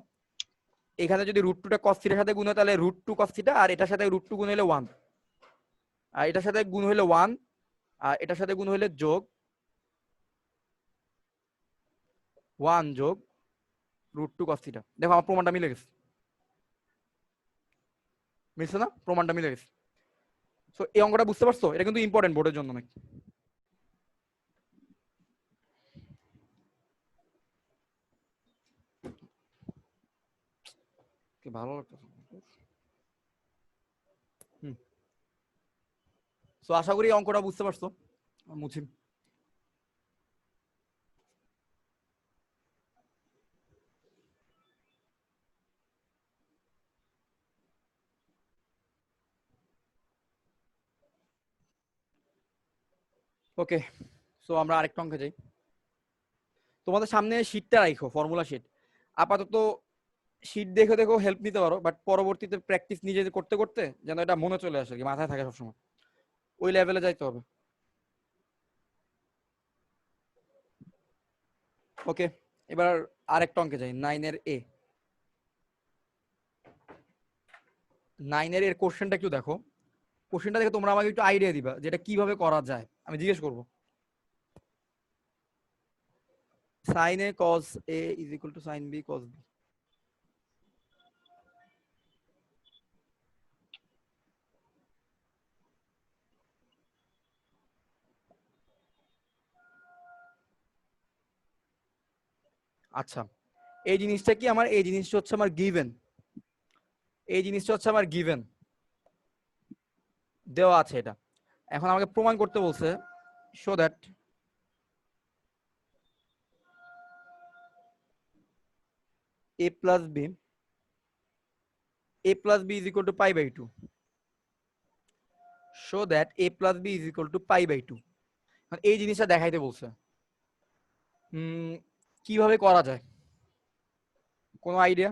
Speaker 1: এখানে যদি √2টা cos থিটার সাথে গুণ হয় তাহলে √2 cos থিটা, আর এটার সাথে √2 গুণ হলে 1, আর এটার সাথে গুণ হলে 1, আর এটার সাথে গুণ হলে যোগ 1 যোগ √2 cos থিটা। দেখো আমার প্রমাণটা মিলে গেছে, মিলছে না? প্রমাণটা মিলে গেছে। সো এই অঙ্কটা বুঝতে পারছো? এটা কিন্তু ইম্পর্টেন্ট বোর্ডের জন্য নাকি। কি ভালো লাগতেছে। সো আশা করি এই অঙ্কটা বুঝতে পারছো। মুছি। ওকে, সো আমরা আরেকটা অঙ্কে যাই। তোমাদের সামনে শীটটা রাখো, ফর্মুলা শীট। আপাতত শীট দেখে দেখো হেল্প নিতে পারো, বাট পরবর্তীতে প্র্যাকটিস নিজে করতে করতে যেন এটা মনে চলে আসে, কি মাথায় থাকে সবসময়, ওই লেভেলে যাইতে হবে। ওকে, এবার আরেকটা অঙ্কে যাই। 9 এর এ। 9 এর কোশ্চেনটা একটু দেখো। কোশ্চেনটা দেখে তোমরা আমাকে একটু আইডিয়া দিবা যেটা কিভাবে করা যায়। আমি জিজ্ঞেস করবো, sin a cos a is equal to sin b cos b। আচ্ছা, এই জিনিসটা কি আমার, এই জিনিসটা হচ্ছে আমার গিভেন, এই জিনিসটা হচ্ছে আমার গিভেন দেওয়া আছে এটা। এখন আমাকে প্রমাণ করতে বলছে, show that a plus b is equal to pi by 2, show that a plus b is equal to pi by 2। এই জিনিসটা দেখাইতে বলছে। কিভাবে করা যায়, কোনো আইডিয়া?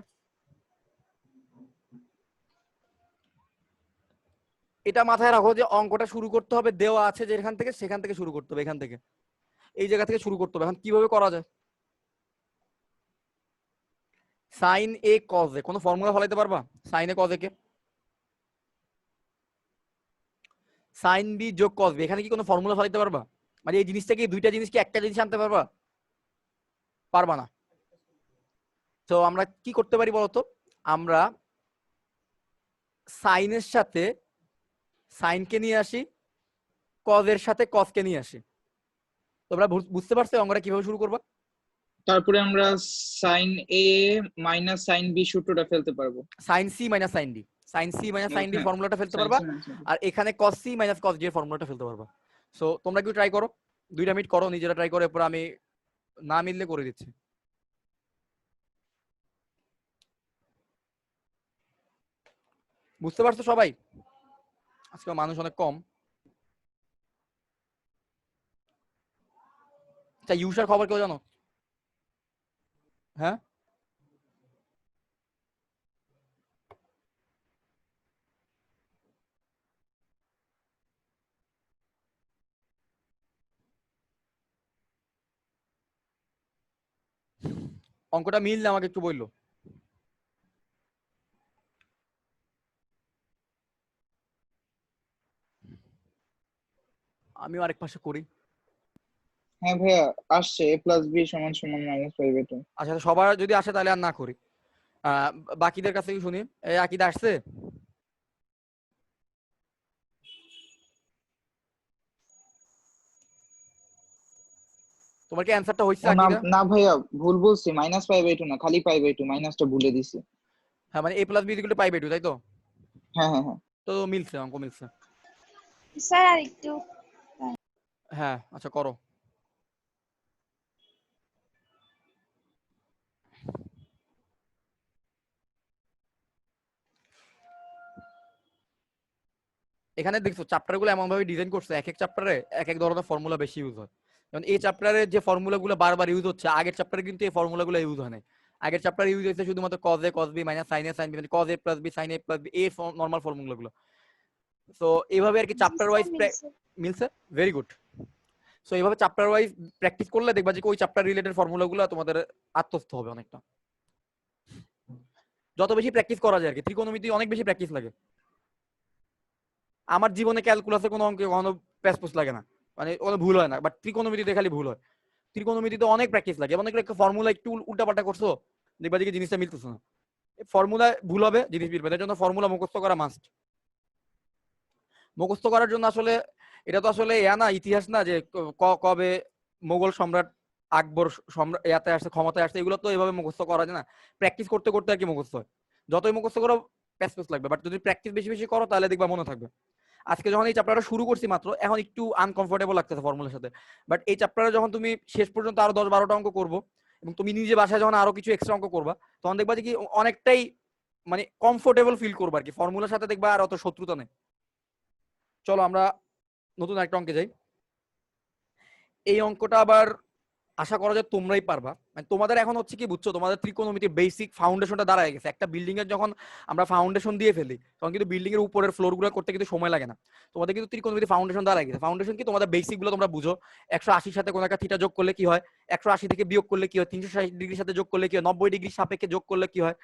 Speaker 1: এটা মাথায় রাখো যে অঙ্কটা শুরু করতে হবে দেওয়া আছে যেখান থেকে, সেখান থেকে শুরু করতে হবে, এখান থেকে, এই জায়গা থেকে শুরু করতে হবে। এখন কিভাবে করা যায়? সাইন এ কজ এ, কোনো ফর্মুলা ফলাইতে পারবা? সাইন এ কজ এ কে সাইন বি যোগ কজ বি, এখানে কি কোনো ফর্মুলা ফলাইতে পারবা? মানে এই জিনিসটাকে, দুইটা জিনিস কি একটা জিনিস আনতে পারবা? পারবা না। তো আমরা কি করতে পারি বলতো, আমরা সাইনের সাথে সাইনকে নিয়ে আসি, কজের সাথে কজকে নিয়ে আসি। তোমরা বুঝতে পারছো অঙ্কটা কিভাবে শুরু করবা?
Speaker 2: তারপরে আমরা sine A minus sine B সূত্রটা ফেলতে পারবো।
Speaker 1: Sine C minus sine D, sine C minus sine D
Speaker 2: হ্যাঁ,
Speaker 1: ফর্মুলাটা ফেলতে
Speaker 2: sin
Speaker 1: পারবা,
Speaker 2: C minus sin D।
Speaker 1: আর এখানে cos C minus cos D এর ফর্মুলাটা ফেলতে পারবা। সো তোমরা কি ট্রাই করো, 2টা মিনিট করো, নিজেরা ট্রাই করো, এরপর আমি না মিললে করে দিচ্ছি। বুঝতে পারছো সবাই? আজকে মানুষ অনেক কম। আচ্ছা, ইউসার খবর কেউ জানো? হ্যাঁ, অঙ্কটা মিললে আমাকে একটু বললো। আমিও আরেক পাশে করি।
Speaker 2: হ্যাঁ ভাইয়া, আসছে a প্লাস বি সমান সমান মাইনাস 5/2।
Speaker 1: আচ্ছা, সবার যদি আসে তাহলে আর না করি, বাকিদের কাছ থেকে শুনি। এই আকিদা আসছে? তোমার কি অ্যান্সারটা হইছে
Speaker 2: ও না
Speaker 1: আকিদা?
Speaker 2: না ভাইয়া, ভুল বলছি, মাইনাস 5/2 না, খালি 5/2, মাইনাসটা ভুলে দিছি।
Speaker 1: হ্যাঁ, মানে a plus B equal to pi by 2, তাই তো?
Speaker 2: হ্যাঁ হ্যাঁ হ্যাঁ।
Speaker 1: তো মিলছে, অঙ্ক মিলছে।
Speaker 3: স্যার আর একটু।
Speaker 1: হ্যাঁ, আচ্ছা করো। এখানে দেখছো চ্যাপ্টার গুলো এমন ভাবে ডিজাইন করছে, এক এক চ্যাপ্টারে এক এক ধরনের ফর্মুলা বেশি ইউজ হয়। যেমন এই চ্যাপ্টারে যে ফর্মুলা গুলো বারবার ইউজ হচ্ছে, আগের চ্যাপ্টারে কিন্তু এই ফর্মুলা গুলো ইউজ হয় না। আগের চ্যাপ্টারে ইউজ হয়েছে শুধুমাত্র cos a cos b minus sin a sin b, মানে cos a plus b sin a plus b, এই নর্মাল ফর্মুলা গুলো। সো এইভাবে আর কি
Speaker 3: জি
Speaker 1: চ্যাপ্টার
Speaker 3: স্যার
Speaker 1: ওয়াইজ
Speaker 3: মিলছে।
Speaker 1: মিলছে। Very good. সো এইভাবে চ্যাপ্টার ওয়াইজ প্র্যাকটিস করলে দেখবা যে ওই চ্যাপ্টার রিলেটেড ফর্মুলা গুলো তোমাদের আত্মস্থ হবে অনেকটা। যত বেশি প্র্যাকটিস করা যায় আর কি, ত্রিকোণমিতি অনেক বেশি প্র্যাকটিস লাগে। আমার জীবনে ক্যালকুলাসে কোনো অঙ্কে কখনো প্যাসপোস লাগে না, মানে কোনো ভুল হয় না, বাট ত্রিকোণমিতিতে খালি ভুল হয়। ত্রিকোণমিতিতে অনেক প্র্যাকটিস লাগে, অনেক ফর্মুলা একটু উল্টাপাল্টা করছো, দেখবা যে জিনিসটা মিলতেছে না, ফর্মুলা ভুল হবে, জিনিস মিলবে। এর জন্য ফর্মুলা মুখস্থ করা মাস্ট। মুখস্থ করার জন্য আসলে এটা তো আসলে না ইতিহাস না যে কবে মোগল সম্রাট আকবর সম্রাট ইয়াতে আসছে, ক্ষমতায় আসছে, এগুলো তো এভাবে মুখস্থ করা যায় না। প্র্যাকটিস করতে করতে আর কি মুখস্থ হয়। যতই মুখস্থ করো প্যাসপোস লাগবে, বাট যদি প্র্যাকটিস বেশি বেশি করো তাহলে দেখবা মনে থাকবে। আজকে যখন এই চ্যাপ্টারটা শুরু করছি মাত্র, এখন একটু আনকমফোর্টেবল লাগতেছে ফর্মুলার সাথে, বাট এই চ্যাপ্টারে যখন তুমি শেষ পর্যন্ত আরো 10-12টা অঙ্ক করবো, এবং তুমি নিজে বাসায় যখন আরো কিছু এক্সট্রা অঙ্ক করবা, তখন দেখবা যে কি অনেকটাই মানে কমফোর্টেবল ফিল করবা আর কি, ফর্মুলার সাথে দেখবা আর অত শত্রুতা নেই। চলো আমরা নতুন একটা অঙ্কে যাই। এই অঙ্কটা আবার আশা করা যায় তোমরাই পারবা, মানে তোমাদের এখন হচ্ছে কি বুঝছো, তোমাদের ত্রিকোণমিতির বেসিক ফাউন্ডেশনটা দাঁড়ায় গেছে। একটা বিল্ডিং এর যখন আমরা ফাউন্ডেশন দিয়ে ফেলি, তখন কিন্তু বিল্ডিং এর উপরের ফ্লোর গুলো করতে কিন্তু সময় লাগে না। তোমাদের কিন্তু ত্রিকোণমিতি ফাউন্ডেশন দাঁড়ায় গেছে। ফাউন্ডেশন কি, তোমাদের বেসিক গুলো তোমরা বুঝো। 180 সাথে কোনো একটা থিটা যোগ করলে কি হয়, 180 থেকে বিয়োগ করলে কি হয়, 360 ডিগ্রির সাথে যোগ করলে কি হয়, 90 ডিগ্রি সাপেক্ষে যোগ করলে কি হয়,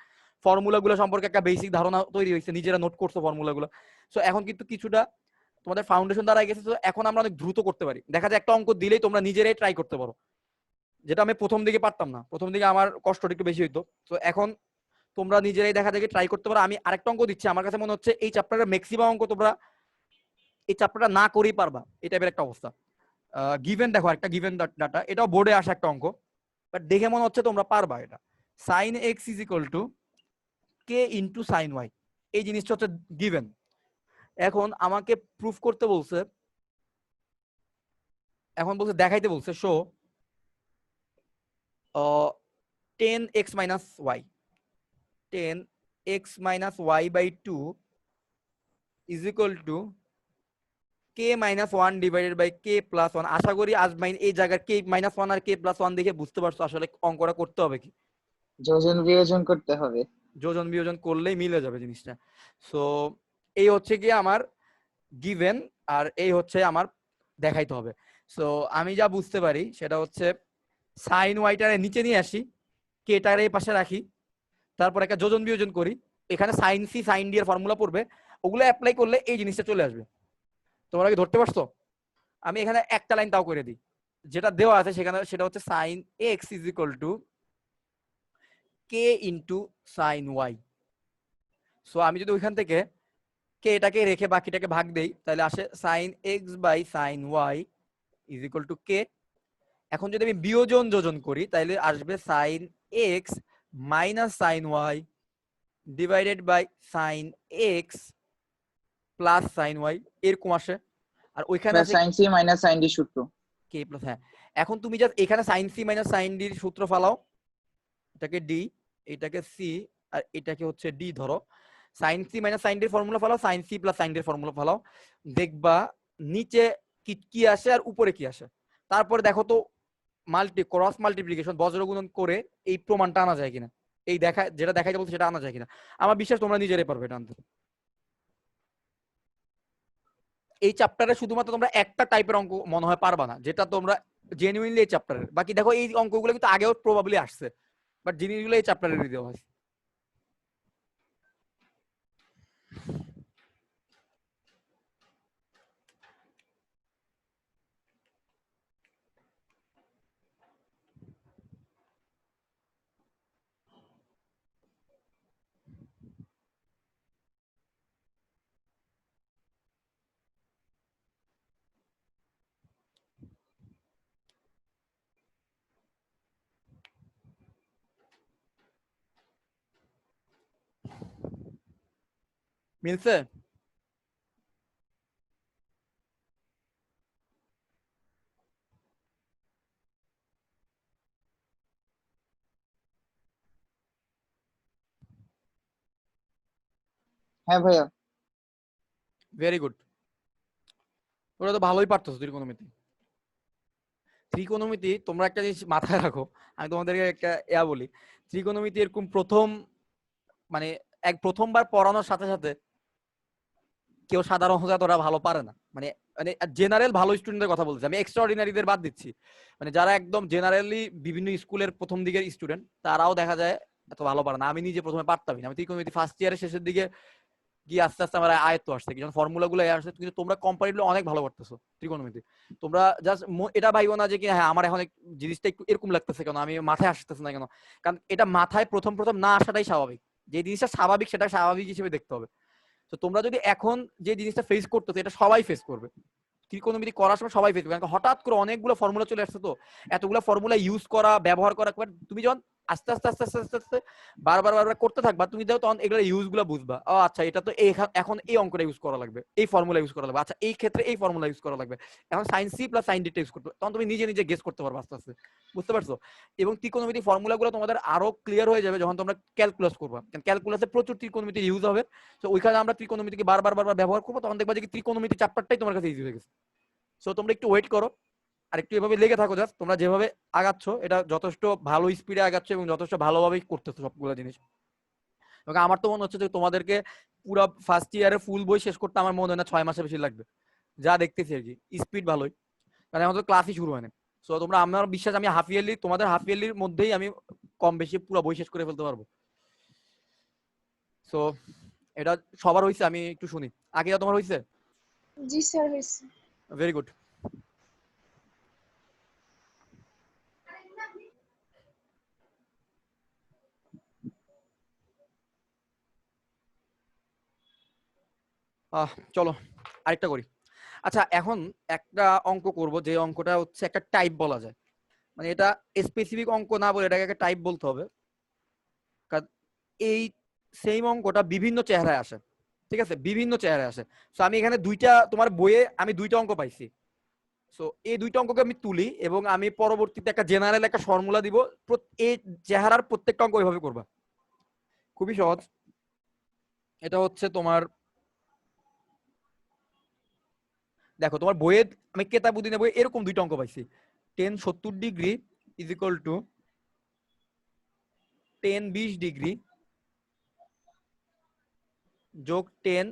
Speaker 1: ফর্মুলা গুলো সম্পর্কে একটা বেসিক ধারণা তৈরি হয়েছে, নিজেরা নোট করছো ফর্মুলা গুলো। সো এখন কিন্তু কিছুটা তোমাদের ফাউন্ডেশন দাঁড়ায় গেছে। তো এখন আমরা অনেক দ্রুত করতে পারি। দেখা যায় একটা অঙ্ক দিলেই তোমরা নিজেরাই ট্রাই করতে পারো, যেটা আমি প্রথম দিকে পারতাম না। প্রথম দিকে আমার কষ্টটা একটু বেশি হইতো। তো এখন তোমরা নিজেরাই দেখা যায় ট্রাই করতে পারো। আমি আরেকটা অঙ্ক দিচ্ছি, আমার কাছে মনে হচ্ছে এই চ্যাপ্টারের ম্যাক্সিমাম অঙ্ক তোমরা এই চ্যাপ্টারটা না করেই পারবা, এই টাইপের একটা অবস্থা। গিভেন দেখো, একটা গিভেন ডাটা, এটাও বোর্ডে আসা একটা অঙ্ক, বাট দেখে মনে হচ্ছে তোমরা পারবা এটা। Sine X is equal to K into sine Y, এই জিনিসটা হচ্ছে গিভেন। এখন আমাকে প্রুফ করতে বলছে, এখন বলছে দেখাইতে বলছে, show 10x minus Y, 10x minus y by 2 is equal to k minus 1 divided by k plus 1। আশা করি আজ এই জায়গার k minus 1 আর k plus 1 দেখে বুঝতে পারছো আসলে অঙ্কটা করতে হবে কি।
Speaker 2: যোজন বিয়োজন করতে হবে।
Speaker 1: যোজন বিয়োজন করলেই মিলে যাবে জিনিসটা। সো এই হচ্ছে কি আমার গিভেন, আর এই হচ্ছে আমার দেখাইতে হবে। সো আমি যা বুঝতে পারি সেটা হচ্ছে সাইন ওয়াইটারে নিচে নিয়ে আসি, কেটারে এই পাশে রাখি, তারপর একটা যোজন বিয়োজন করি, এখানে সাইন সি সাইন ডি এর ফর্মুলা পড়বে, ওগুলো অ্যাপ্লাই করলে এই জিনিসটা চলে আসবে। তোমরা কি ধরতে পারছো? আমি এখানে একটা লাইন তাও করে দিই, যেটা দেওয়া আছে সেখানে, সেটা হচ্ছে sine X is equal to K into sine Y. So আমি যদি ওইখান থেকে কে এটাকে রেখে বাকিটাকে ভাগ দেই, তাহলে আসে sine x by sine y is equal to k. এখন যদি আমি বিয়োজন যোজন করি তাহলে আসবে sine x minus sine y divided by sine x plus sine y, এরকম আসে। আর ওইখানে আছে
Speaker 2: sine C minus sine d সূত্র।
Speaker 1: কে প্লাস, হ্যাঁ। এখন তুমি জাস্ট এখানে সাইন সি মাইনাস সাইন ডির সূত্র ফালাও, এটাকে ডি, এটাকে সি, আর এটাকে হচ্ছে ডি ধরো। সাইন সি মাইনাস সাইন ডির ফর্মুলা ফালাও, সাইন সি প্লাস সাইন ডির ফর্মুলা ফালাও, দেখবা নিচে কি কি আসে আর উপরে কি আসে। তারপরে দেখো তো ক্রস মাল্টিপ্লিকেশন বজ্রগুণন করে এই প্রমাণটা আনা যায় কিনা, এই দেখা যেটা দেখাইতে বলছে সেটা আনা যায় কিনা। আমার বিশ্বাস তোমরা নিজেরাই পারবে এটা আনতে। এই চ্যাপ্টারে শুধুমাত্র তোমরা একটা টাইপের অঙ্ক মনে হয় পারবা না, যেটা তোমরা জেনুইনলি এই চ্যাপ্টারের। বাকি দেখো এই অঙ্কগুলো কিন্তু আগেও প্রবাবলি আসছে, বাট জিনিসগুলো এই চ্যাপ্টারে দেওয়া হয়েছে। মিলছে?
Speaker 2: হ্যাঁ ভাইয়া।
Speaker 1: Very good. তোমরা তো ভালোই পারতেছো ত্রিকোণমিতি। ত্রিকোণমিতি তোমরা একটা জিনিস মাথায় রাখো, আমি তোমাদেরকে একটা বলি, ত্রিকোণমিতি এরকম মানে প্রথমবার পড়ানোর সাথে সাথে কেউ সাধারণ তোরা ভালো পারে না, মানে মানে জেনারেল ভালো স্টুডেন্টের কথা বলছি আমি, এক্সট্রাঅর্ডিনারিদের বাদ দিচ্ছি। মানে যারা একদম জেনারেলি বিভিন্ন স্কুলের প্রথম দিকের স্টুডেন্ট তারাও দেখা যায় এত ভালো পারে না। আমি নিজে প্রথমে পারতামই না, আমি ত্রিকোণমিতি ফার্স্ট ইয়ারের শেষের দিকে গিয়ে আস্তে আস্তে আমার আয়ত্ত আসছে, যখন ফর্মুলা গুলো আসছে। কিন্তু তোমরা কম্পারেটিভলি অনেক ভালো করতেছো ত্রিকোণমিতি। তোমরা জাস্ট এটা ভাইবো না যে কি হ্যাঁ আমার এখন জিনিসটা একটু এরকম লাগতেছে কেন, আমি মাথায় আসতেছে না কেন, কারণ এটা মাথায় প্রথম প্রথম না আসাটাই স্বাভাবিক। যে জিনিসটা স্বাভাবিক সেটা স্বাভাবিক হিসেবে দেখতে হবে। তো তোমরা যদি এখন যে জিনিসটা ফেস করতেছো এটা সবাই ফেস করবে, ত্রিকোণমিতি করার সময় সবাই ফেস করবে, কারণ হঠাৎ করে অনেকগুলো ফর্মুলা চলে আসছে, তো এতগুলো ফর্মুলা ইউজ করা ব্যবহার করা, তুমি যখন আস্তে আস্তে আস্তে আস্তে আস্তে আস্তে বারবার বারবার করতে থাকবা, তুমি দেখো তখন এগুলো ইউজ গুলো বুঝবা। ও আচ্ছা, এটা তো এখন এই অঙ্কটা ইউজ করা লাগবে, এই ফর্মুলা ইউজ করা লাগবে, আচ্ছা এই ক্ষেত্রে এই ফর্মুলা ইউজ করা লাগবে, এখন সাইন সি প্লাস সাইন ডিটা ইউজ করতে, তখন তুমি নিজে নিজে গেস করতে পারবে আস্তে আস্তে, বুঝতে পারছো? এবং ত্রিকোণমিতি ফর্মুলা গুলো তোমাদের আরো ক্লিয়ার হয়ে যাবে যখন তোমরা ক্যালকুলাস করবা, কারণ ক্যালকুলাসে প্রচুর ত্রিকোণমিতি ইউজ হবে। তো ওইখানে আমরা ত্রিকোণমিতিকে বারবার বারবার ব্যবহার করবো, তখন দেখবা যে ত্রিকোণমিতি চ্যাপ্টারটাই তোমার কাছে ইজি হয়ে গেছে। সো তোমরা একটু ওয়েট করো, আর একটু এভাবে লেগে থাকো, জাস্ট তোমরা যেভাবে আগাচ্ছ এটা যথেষ্ট ভালো স্পিডে আগাচ্ছ এবং যথেষ্ট ভালোভাবেই করতেছো সবগুলো জিনিস। এবং আমার তো মনে হচ্ছে যে তোমাদেরকে পুরো ফার্স্ট ইয়ারে ফুল বই শেষ করতে আমার মনে হয় না 6 মাসের বেশি লাগবে, যা দেখতেছি আর কি। স্পিড ভালোই, কারণ এখন তো ক্লাসই শুরু হয়নি। সো তোমরা, আমার বিশ্বাস আমি হাফ ইয়ারলি, তোমাদের হাফ ইয়ারলির মধ্যেই আমি কম বেশি পুরো বই শেষ করে ফেলতে পারবো। সো এটা সবার হয়েছে, আমি একটু শুনি। আগে তোমার হয়েছে?
Speaker 3: জি স্যার হয়েছে।
Speaker 1: Very good. চলো আরেকটা করি। আচ্ছা, এখন একটা অঙ্ক করব, যে অঙ্কটা হচ্ছে একটা টাইপ বলা যায়, মানে এটা স্পেসিফিক অঙ্ক না বলে এটাকে একটা টাইপ বলতে হবে, কারণ এই সেম অঙ্কটা বিভিন্ন চেহারায় আসে, ঠিক আছে, বিভিন্ন চেহারায় আসে। সো আমি এখানে তোমার বইয়ে আমি দুইটা অঙ্ক পাইছি। সো এই দুইটা অঙ্ককে আমি তুলি এবং আমি পরবর্তীতে একটা জেনারেল একটা ফর্মুলা দিব, এই চেহারার প্রত্যেকটা অঙ্ক ওইভাবে করবা। খুবই সহজ। এটা হচ্ছে তোমার, দেখো তোমার বইয়ে আমি কেতাবুদ্দিনের বইয়ে এরকম দুইটা অঙ্ক পাইছি। 10 70 degree is equal to 10 20 degree যোগ 10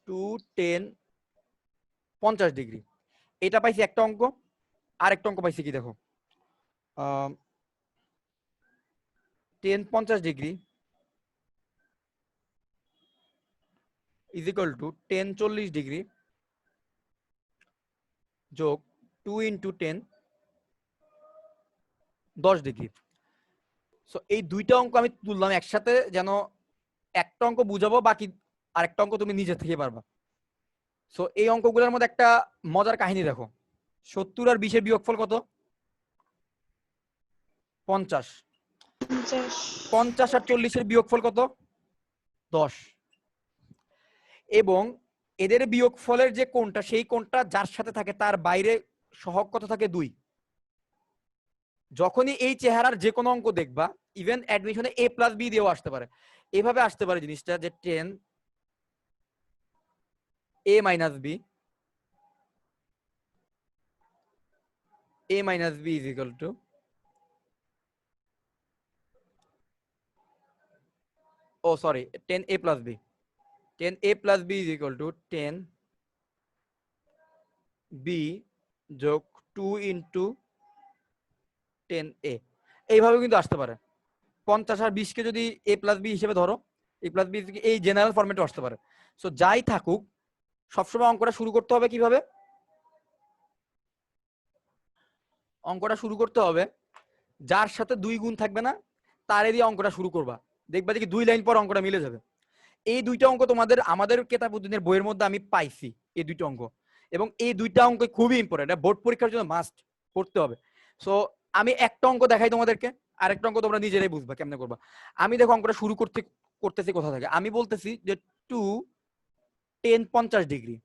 Speaker 1: টু 10 50 ডিগ্রি। এটা পাইছি একটা অঙ্ক। আর একটা অঙ্ক পাইছি কি দেখো, 10 50 degree is equal to 10 40 degree যোগ 2 ইন্টু 10 10 ডিগ্রি। সো এই দুইটা অঙ্ক আমি তুললাম একসাথে, যেন একটা অঙ্ক বুঝাবো, বাকি আরেকটা অঙ্ক তুমি নিজে থেকে পারবা। সো এই অঙ্কগুলোর মধ্যে একটা মজার কাহিনী দেখো, 70 আর 20 এর বিয়োগফল কত? 50। 50 আর 40 এর বিয়োগফল কত? 10। এবং এদের বিয়োগফলের যে কোণটা, সেই কোণটা যার সাথে থাকে তার বাইরে সহগ কত থাকে? 2। যখনই এই চেহারার যে কোনো অঙ্ক দেখবা, ইভেন অ্যাডমিশনে a প্লাস বি দিয়েও আসতে পারে, এভাবে আসতে পারে জিনিসটা, যে 10 a minus B, a minus B is equal to, oh sorry, 10 a plus B, 10 a plus B is equal to 10 B যোগ 2 ইন্টু 10 a। এইভাবে কিন্তু আসতে পারে। 50 আর 20 কে যদি a প্লাস বি হিসেবে ধরো, a প্লাস বি এই জেনারেল ফরম্যাটে আসতে পারে। সো যাই থাকুক, সবসময় অঙ্কটা শুরু করতে হবে কিভাবে? অঙ্কটা শুরু করতে হবে যার সাথে 2 গুণ থাকবে না তারে দিয়ে অঙ্কটা শুরু করবা, দেখবা যে কি 2 লাইন পর অঙ্কটা মিলে যাবে। এই দুইটা অঙ্ক তোমাদের আমাদের কেতাবুদ্দিনের বইয়ের মধ্যে আমি পাইছি, এই দুইটা অঙ্ক। এবং এই দুইটা অঙ্ক খুবই ইম্পর্টেন্ট, বোর্ড পরীক্ষার জন্য মাস্ট পড়তে হবে। সো আমি একটা অঙ্ক দেখাই তোমাদেরকে, আরেকটা অঙ্ক তোমরা নিজেরাই বুঝবা কেমনে করবা। আমি দেখো অঙ্কটা শুরু করতেছি কোথা থেকে, আমি বলতেছি যে 2 10 50 ডিগ্রি।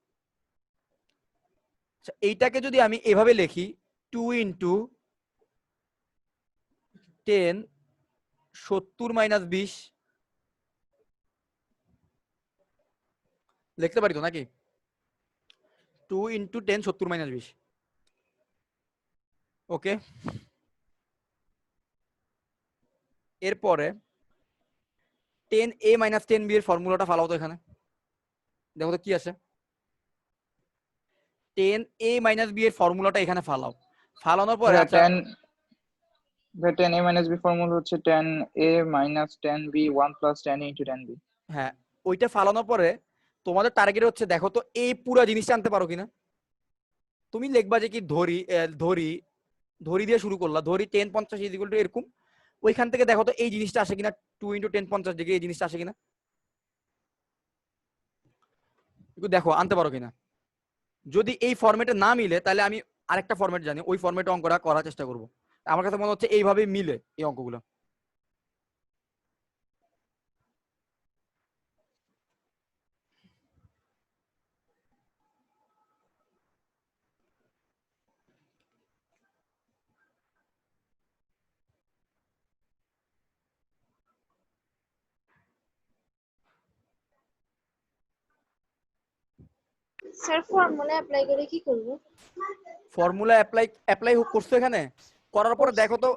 Speaker 1: এইটাকে যদি আমি এভাবে লিখি, 2 ইন্টু 10 70 মাইনাস 20 লিখতে পারি তো নাকি? 2 × 10 70 - 20। ওকে, এরপরে 10a - 10b এর ফর্মুলাটা ফালাও তো এখানে, দেখো তো কি আসে। 10a - b এর ফর্মুলাটা এখানে ফালাও, ফালানোর পরে
Speaker 2: ভাইয়া
Speaker 1: আচ্ছা
Speaker 2: 10a minus b ফর্মুলা হচ্ছে 10a minus 10b 1 plus 10a into 10b।
Speaker 1: হ্যাঁ, ওইটা ফালানোর পরে তোমাদের টার্গেট হচ্ছে দেখো তো এই পুরো জিনিসটা আনতে পারো কিনা। তুমি লিখবা যে কি ধরি ধরি ধরি দিয়ে শুরু করলা, ধরি 1050 = এরকম, ওইখান থেকে দেখো তো এই জিনিসটা আসে কিনা, 2 × 1050 ডিগ্রি এই জিনিসটা আসে কিনা, একটু দেখো আনতে পারো কিনা। যদি এই ফরম্যাটে না মিলে তাহলে আমি আরেকটা ফরম্যাট জানি, ওই ফরম্যাটে অঙ্কটা করার চেষ্টা করব। আমার কাছে মনে হচ্ছে এইভাবে মিলে এই অঙ্কগুলো।
Speaker 3: স্যার ফর্মুলা অ্যাপ্লাই করে কি করব?
Speaker 1: ফর্মুলা অ্যাপ্লাই করছো এখানে, করার পরে দেখো তো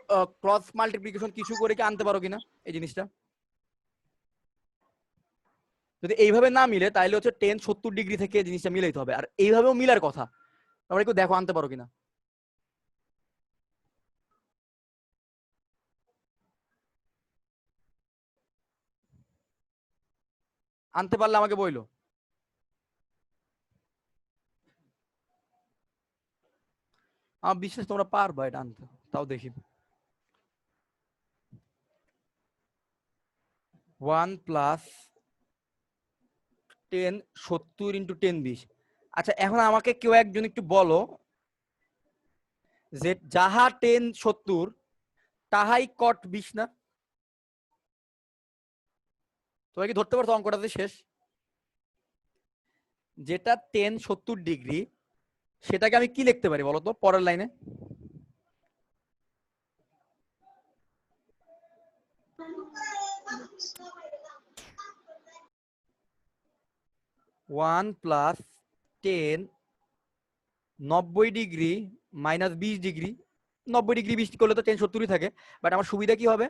Speaker 1: ক্রস মাল্টিপ্লিকেশন কিছু করে কি আনতে পারো কিনা এই জিনিসটা। যদি এইভাবে না মিলে তাহলে হচ্ছে 10 70 ডিগ্রি থেকে জিনিসটা মিলাইতে হবে, আর এইভাবেও মিলার কথা, তারপরে একটু দেখো আনতে পারো কিনা। আনতে পারলে আমাকে বইলো। আমার বিশ্বাস তোমরা পারবা এটা আনতে, তাও দেখি। 1 + 10 70 × 10 20। আচ্ছা এখন আমাকে কেউ একজন একটু বলো যে যাহা 10 70 তাহাই cot 20 না? তোমরা কি ধরতে পারছো অঙ্কটাতে শেষ? যেটা 10 70 ডিগ্রি সেটাকে আমি কি লিখতে পারি বলো তো পরের লাইনে? One plus 10 90 degree minus 20 degree, 90 degree 20 করলে তো 10 70 থাকে, বাট আমার সুবিধা কি হবে,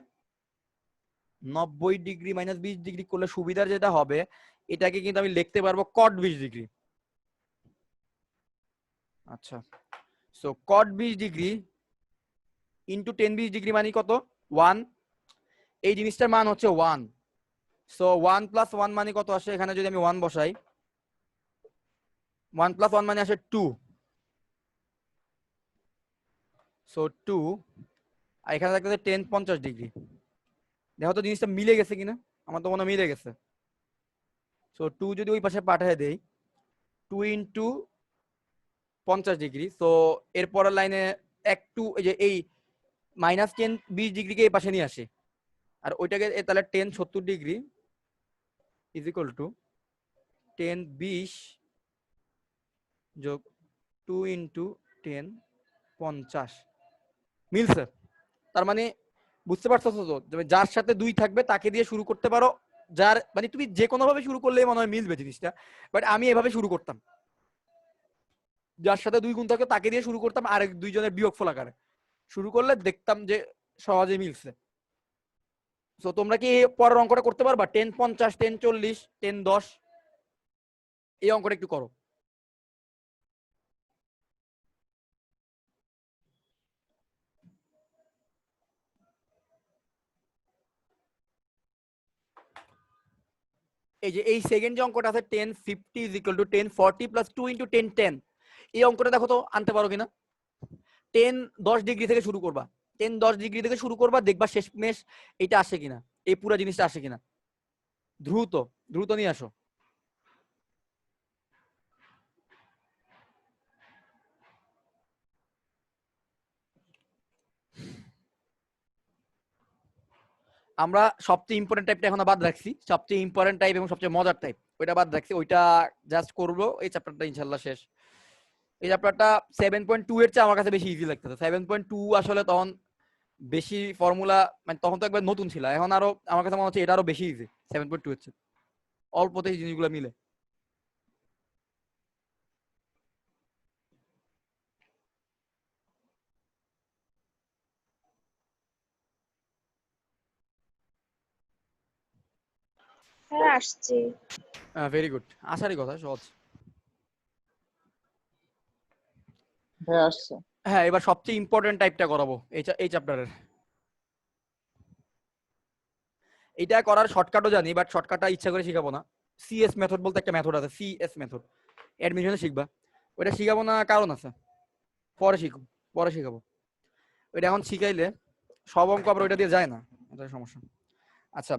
Speaker 1: 90 ডিগ্রি মাইনাস 20 ডিগ্রি করলে সুবিধার যেটা হবে এটাকে কিন্তু আমি লিখতে পারবো cot 20 ডিগ্রি। আচ্ছা, so cot 20 degree into 10 20 degree মানে কত? 1। এই জিনিসটার মান হচ্ছে 1। সো 1 + 1 মানে কত আসে, এখানে যদি আমি 1 বসাই, 1 + 1 মানে আসে 2। সো 2, আর এখানে থাকতেছে 10 50 ডিগ্রি। দেখো তো জিনিসটা মিলে গেছে কিনা, আমার তো মনে হয় মিলে গেছে। সো 2 যদি ওই পাশে পাঠিয়ে দেই, 2 × 50 ডিগ্রি, সো এর পরের লাইনে একটু এই যে এই -10 20 ডিগ্রিকে এই পাশে নিয়ে আসে, আর ওইটাকে তাহলে 10 70 ডিগ্রি ইজ ইকুয়াল টু 10 20 যোগ 2 × 10 50 মিলছে। তার মানে বুঝতে পারছো তো, যার সাথে 2 থাকবে তাকে দিয়ে শুরু করতে পারো, যার মানে তুমি যে কোনো ভাবে শুরু করলেই মনে হয় মিলবে জিনিসটা, বাট আমি এভাবে শুরু করতাম, যার সাথে 2 গুণ থাকে তাকে দিয়ে শুরু করতাম, আর দুইজনের বিয়োগফল আকারে শুরু করলে দেখতাম যে সহজে মিলছে। সো তোমরা কি পরের অঙ্কটা করতে পারবা, 10 50 10 40 10 10, এই অঙ্কটা একটু করো। এই যে এই সেকেন্ড যে অঙ্কটা আছে 10 50 = 10 40 + 2 × 10 10, এই অঙ্কটা দেখো তো আনতে পারো কিনা। 10 10 ডিগ্রি থেকে শুরু করবা, 10 10 ডিগ্রি থেকে শুরু করবা, দেখবা শেষমেশ এটা আসে কিনা, এই পুরো জিনিসটা আসে কিনা। দ্রুত দ্রুত নিয়ে আসো। আমরা সবচেয়ে ইম্পর্টেন্ট টাইপটা এখনো বাদ রাখছি, সবচেয়ে ইম্পর্টেন্ট টাইপ এবং সবচেয়ে মজার টাইপ ওইটা বাদ রাখছি, ওইটা জাস্ট করবো। এই চ্যাপ্টারটা ইনশাআল্লাহ শেষ। এই চ্যাপ্টারটা 7.2 এর চেয়ে আমার কাছে বেশি ইজি লাগতেছে। 7.2 আসলে তখন বেশি ফর্মুলা, মানে তখন তো একবার নতুন ছিল, এখন আরো আমার কাছে মনে হচ্ছে এটা আরো বেশি ইজি 7.2 এর চেয়ে, অল্পতেই জিনিসগুলো মিলে।
Speaker 3: হ্যাঁ আসছে।
Speaker 1: ভেরি গুড, আসারই কথা, সহজ।
Speaker 2: ভাই আসছে।
Speaker 1: হ্যাঁ, এবার সবচেয়ে ইম্পর্টেন্ট টাইপটা করাবো এই চ্যাপ্টারের। এটা করার শর্টকাটও জানি, বাট শর্টকাটটা ইচ্ছা করে শিখাবো না। সিএস মেথড বলতে একটা মেথড আছে, সিএস মেথড, অ্যাডমিশনে শিখবা। ওইটা শিখাবো না, কারণ আছে, পরে শিখো, পরে শিখাবো। ওইটা এখন শিখাইলে সব অঙ্ক আবার ওইটা দিয়ে যায় না, এটা সমস্যা। আচ্ছা,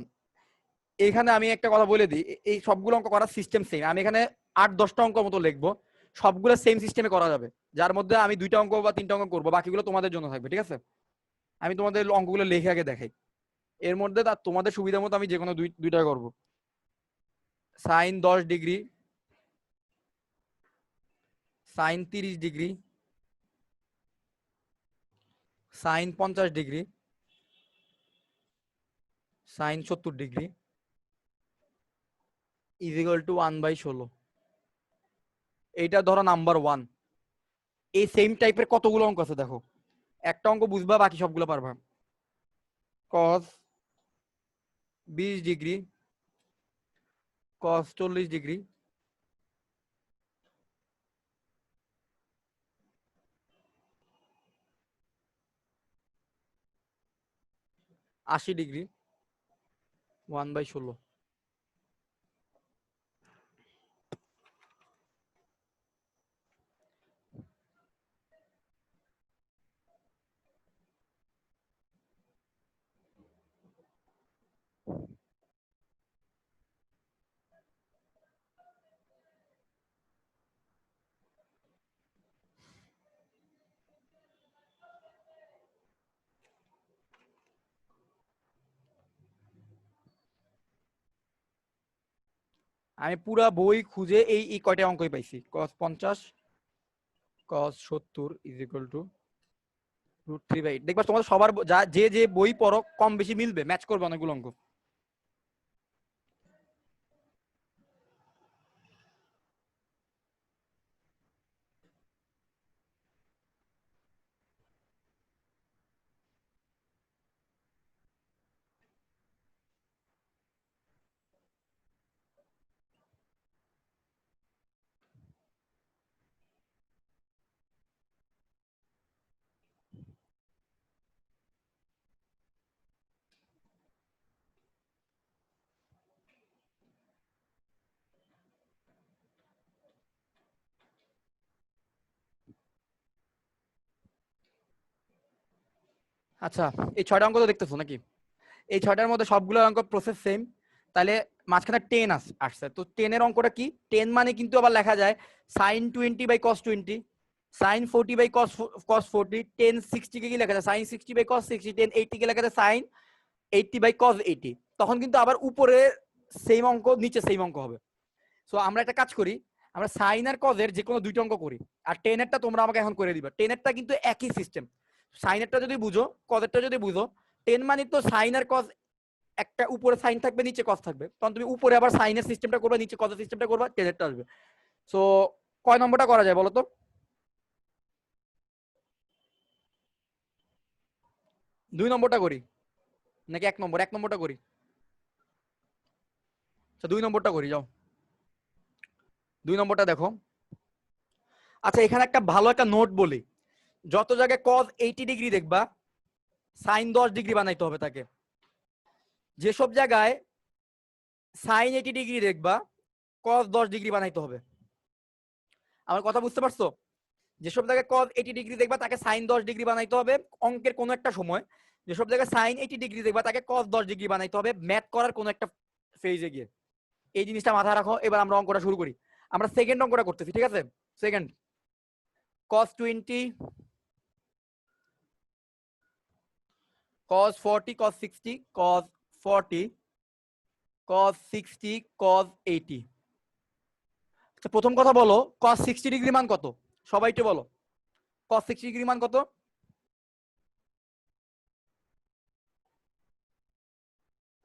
Speaker 1: এখানে আমি একটা কথা বলে দিই, এই সবগুলো অঙ্ক করার সিস্টেম সেম। আমি এখানে 8-10টা অঙ্ক মতো লিখবো, সবগুলো সেম সিস্টেমে করা যাবে, যার মধ্যে আমি 2টা অঙ্ক বা 3টা অঙ্ক করবো, বাকিগুলো তোমাদের জন্য থাকবে, ঠিক আছে? আমি তোমাদের অঙ্কগুলো লিখে আগে দেখাই, এর মধ্যে তোমাদের সুবিধা মতো আমি যে কোনো দুইটা করবো। Sine 10 degree, sine 30 degree, sine 50 degree, sine 70 degree equal to 1/16। এইটা ধরো নাম্বার 1। এই সেম টাইপের কতগুলো অঙ্ক আছে দেখো, একটা অঙ্ক বুঝবা, বাকি সবগুলো পারবা। কস 20 ডিগ্রি, কস 40 ডিগ্রি, আশি ডিগ্রি, 1/16। আমি পুরা বই খুঁজে এই কয়টা অঙ্কই পাইছি। কস 50, কস 70 ইজিক্যাল টু √3/8। দেখবা তোমাদের সবার যে যে বই পড়ো কম বেশি মিলবে, ম্যাচ করবে অনেকগুলো অঙ্ক। আচ্ছা, এই 6টা অঙ্ক তো দেখতেছো নাকি? এই 6টার মধ্যে সবগুলো অঙ্ক প্রসেস সেম, তাহলে মাঝখানে 10 আসছে, তো 10-এর অঙ্কটা কি? 10 মানে কিন্তু আবার লেখা যায় সাইন 20/cos 20, সাইন 40/cos 40, 10 60 কে কি লেখা যায় সাইন 60/cos 60, 10 80 কে লেখা যায় সাইন 80/cos 80। তখন কিন্তু আবার উপরে সেম অঙ্ক, নিচে সেম অঙ্ক হবে। সো আমরা একটা কাজ করি, আমরা সাইন আর কজের যে কোনো দুইটা অঙ্ক করি, আর 10-এরটা তোমরা আমাকে এখন করে দিবা। 10-এরটা কিন্তু একই সিস্টেম, সাইনেরটা যদি বুঝো, কজেরটা যদি বুঝো। 10 মানে তো সাইন আর কজ, একটা উপরে সাইন থাকবে, নিচে কজ থাকবে, তখন তুমি উপরে আবার সাইনের সিস্টেমটা করবে, নিচে কজের সিস্টেমটা করবা, 10-এরটা আসবে। সো কয় নম্বরটা করা যায় বলো তো? 2 নম্বরটা করি নাকি 1 নম্বর? 1 নম্বরটা করি। আচ্ছা 2 নম্বরটা করি, যাও 2 নম্বরটা দেখো। আচ্ছা, এখানে একটা ভালো একটা নোট বলি, যত জায়গায় কজ 80 ডিগ্রি দেখবা, সাইন 10 ডিগ্রি বানাইতে হবে তাকে। যেসব জায়গায় সাইন 80 ডিগ্রি দেখবা, কজ 10 ডিগ্রি বানাইতে হবে। আমার কথা বুঝতে পারছো? যেসব জায়গায় কজ 80 ডিগ্রি দেখবা, তাকে সাইন 10 ডিগ্রি বানাইতে হবে অঙ্কের কোনো একটা সময়। যেসব জায়গায় সাইন 80 ডিগ্রি দেখবা, তাকে কজ 10 ডিগ্রি বানাইতে হবে ম্যাথ করার কোনো একটা ফেজে গিয়ে। এই জিনিসটা মাথায় রাখো। এবার আমরা অঙ্কটা শুরু করি। আমরা সেকেন্ড অঙ্কটা করতেছি, ঠিক আছে? Second, cos 20, cos 40, cos 60, cos 40, cos 60, cos 80। আচ্ছা, প্রথম কথা বলো, cos 60 ডিগ্রি মান কত? সবাই একটু বলো, cos 60 ডিগ্রি মান কত?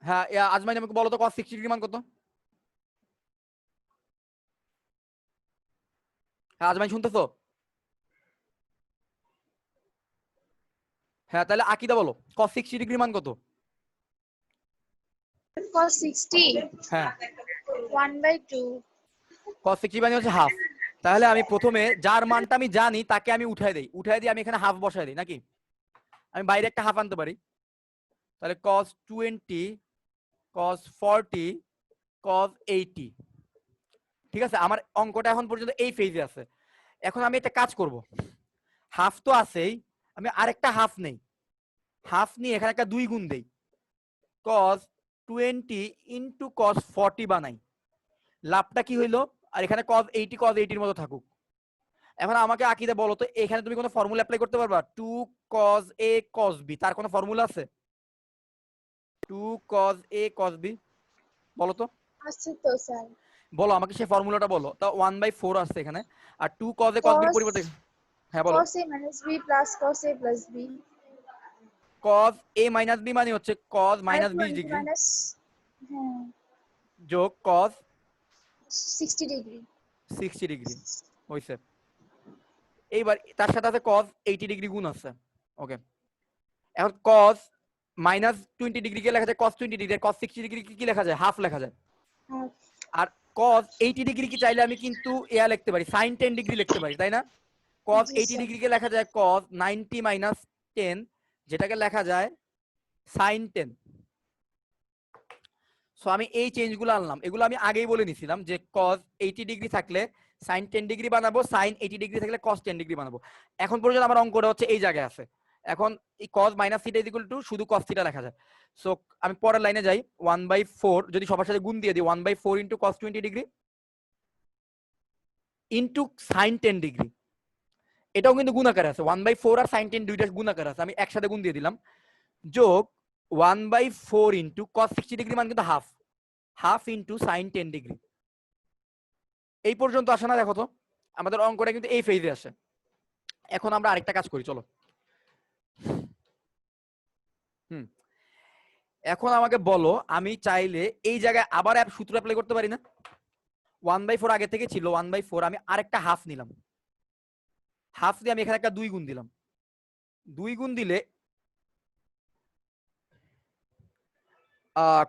Speaker 1: হ্যাঁ, আজমাইন আমাকে বলো তো, cos 60 ডিগ্রি মান কত? হ্যাঁ আজমাইন, শুনতেছো? হ্যাঁ, তাহলে আকিদা বলো, cos 60 ডিগ্রি মান কত?
Speaker 3: cos 60
Speaker 1: হ্যাঁ
Speaker 3: 1/2
Speaker 1: cos 60 মানে হচ্ছে হাফ। তাহলে আমি প্রথমে যার মানটা আমি জানি তাকে আমি উঠাই দিয়ে আমি এখানে হাফ বসাই দিই নাকি? আমি বাইরে একটা হাফ আনতে পারি। তাহলে cos 20 cos 40 cos 80। ঠিক আছে, আমার অঙ্কটা এখন পর্যন্ত এই ফেজে আছে। এখন আমি একটা কাজ করব, হাফ তো আছেই, আমি আরেকটা হাফ নেই, হাফ নিয়ে এখানে একটা 2 গুণ দেই, cos 20 ইনটু cos 40 বানাই। লাভটা কি হইলো? আর এখানে cos 80 এর মতো থাকুক। এখন আমাকে আকিদা বলো তো, এখানে তুমি কোনো ফর্মুলা অ্যাপ্লাই করতে পারবা? 2 cos a cos b, তার কোনো ফর্মুলা আছে? 2 cos a cos b, বলো তো,
Speaker 3: আছে তো স্যার।
Speaker 1: বলো আমাকে সেই ফর্মুলাটা বলো। তা 1/4 আসছে এখানে, আর 2 cos a cos b এর
Speaker 3: cos
Speaker 1: পরিবর্তে, হ্যাঁ বলো।
Speaker 3: cos a minus b plus cos a plus b
Speaker 1: cos a minus b মানে হচ্ছে cos
Speaker 3: আর
Speaker 1: minus 20
Speaker 3: 20
Speaker 1: ডিগ্রি
Speaker 3: minus হ্যাঁ
Speaker 1: যোগ cos
Speaker 3: 60 ডিগ্রি।
Speaker 1: 60 ডিগ্রি হইছে। এইবার তার সাথে আছে cos 80 ডিগ্রি গুণ আছে। ওকে, এখন cos minus 20 ডিগ্রি কে লেখা যায় cos 20 ডিগ্রি, cos 60 ডিগ্রি কি লেখা যায়? হাফ লেখা যায়। আর cos 80 ডিগ্রি কি চাইলে আমি কিন্তু ইয়া লিখতে পারি, sin 10 ডিগ্রি লিখতে পারি, তাই না? cos
Speaker 3: জি
Speaker 1: 80
Speaker 3: স্যার।
Speaker 1: ডিগ্রি কে লেখা যায় cos 90 minus 10, যেটাকে লেখা যায় sin 10। সো আমি এই চেঞ্জগুলো আনলাম, এগুলো আমি আগেই বলে নিছিলাম যে cos 80 ডিগ্রি থাকলে sin 10 ডিগ্রি বানাবো, sin 80 ডিগ্রি থাকলে cos 10 ডিগ্রি বানাবো। এখন পর্যন্ত আমার অঙ্কটা হচ্ছে এই জায়গায় আছে। এখন এই cos minus theta equal to শুধু cos theta লেখা যায়। সো আমি পরের লাইনে যাই, 1/4 যদি সবার সাথে গুণ দিয়ে দিই, 1/4 into cos 20 degree into sin 10 degree, এটাও কিন্তু গুণ আকারে আছে। 1/4 আর sin 10 দুইটা গুণ আকারে আছে, আমি একসাথে গুণ দিয়ে দিলাম, যোগ 1/4 ইন্টু cos 60 ডিগ্রি মান কিন্তু half, half into sin 10 degree. এই পর্যন্ত আসে না? দেখো তো আমাদের অঙ্কটা কিন্তু এই ফেজে আসে। এখন আমরা আরেকটা কাজ করি, চলো। এখন আমাকে বলো, আমি চাইলে এই জায়গায় আবার সূত্র অ্যাপ্লাই করতে পারি না? 1/4 আগে থেকে ছিল 1/4, আমি আরেকটা হাফ নিলাম, হাফ দিয়ে আমি এখানে একটা 2 গুণ দিলাম। 2 গুণ দিলে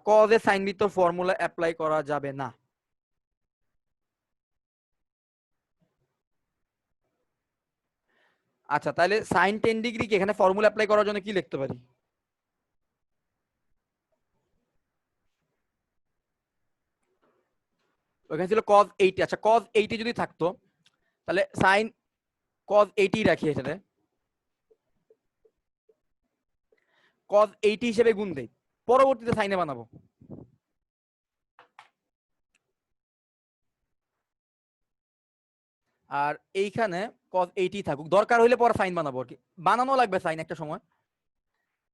Speaker 1: cos এ sin b তো ফর্মুলা অ্যাপ্লাই করা যাবে না। আচ্ছা, তাহলে sin 10 ডিগ্রি কি এখানে ফর্মুলা অ্যাপ্লাই করার জন্য কি লিখতে পারি? ওখানে ছিল cos 80। আচ্ছা, cos 80 যদি থাকতো তাহলে sin cos 80 রাখি, এখানে cos 80 হিসেবে গুণ দেই, পরবর্তীতে সাইনে বানাবো। আর এইখানে cos 80 থাকুক, দরকার হইলে পরে সাইন বানাবো আর কি, বানানো লাগবে সাইন একটা সময়।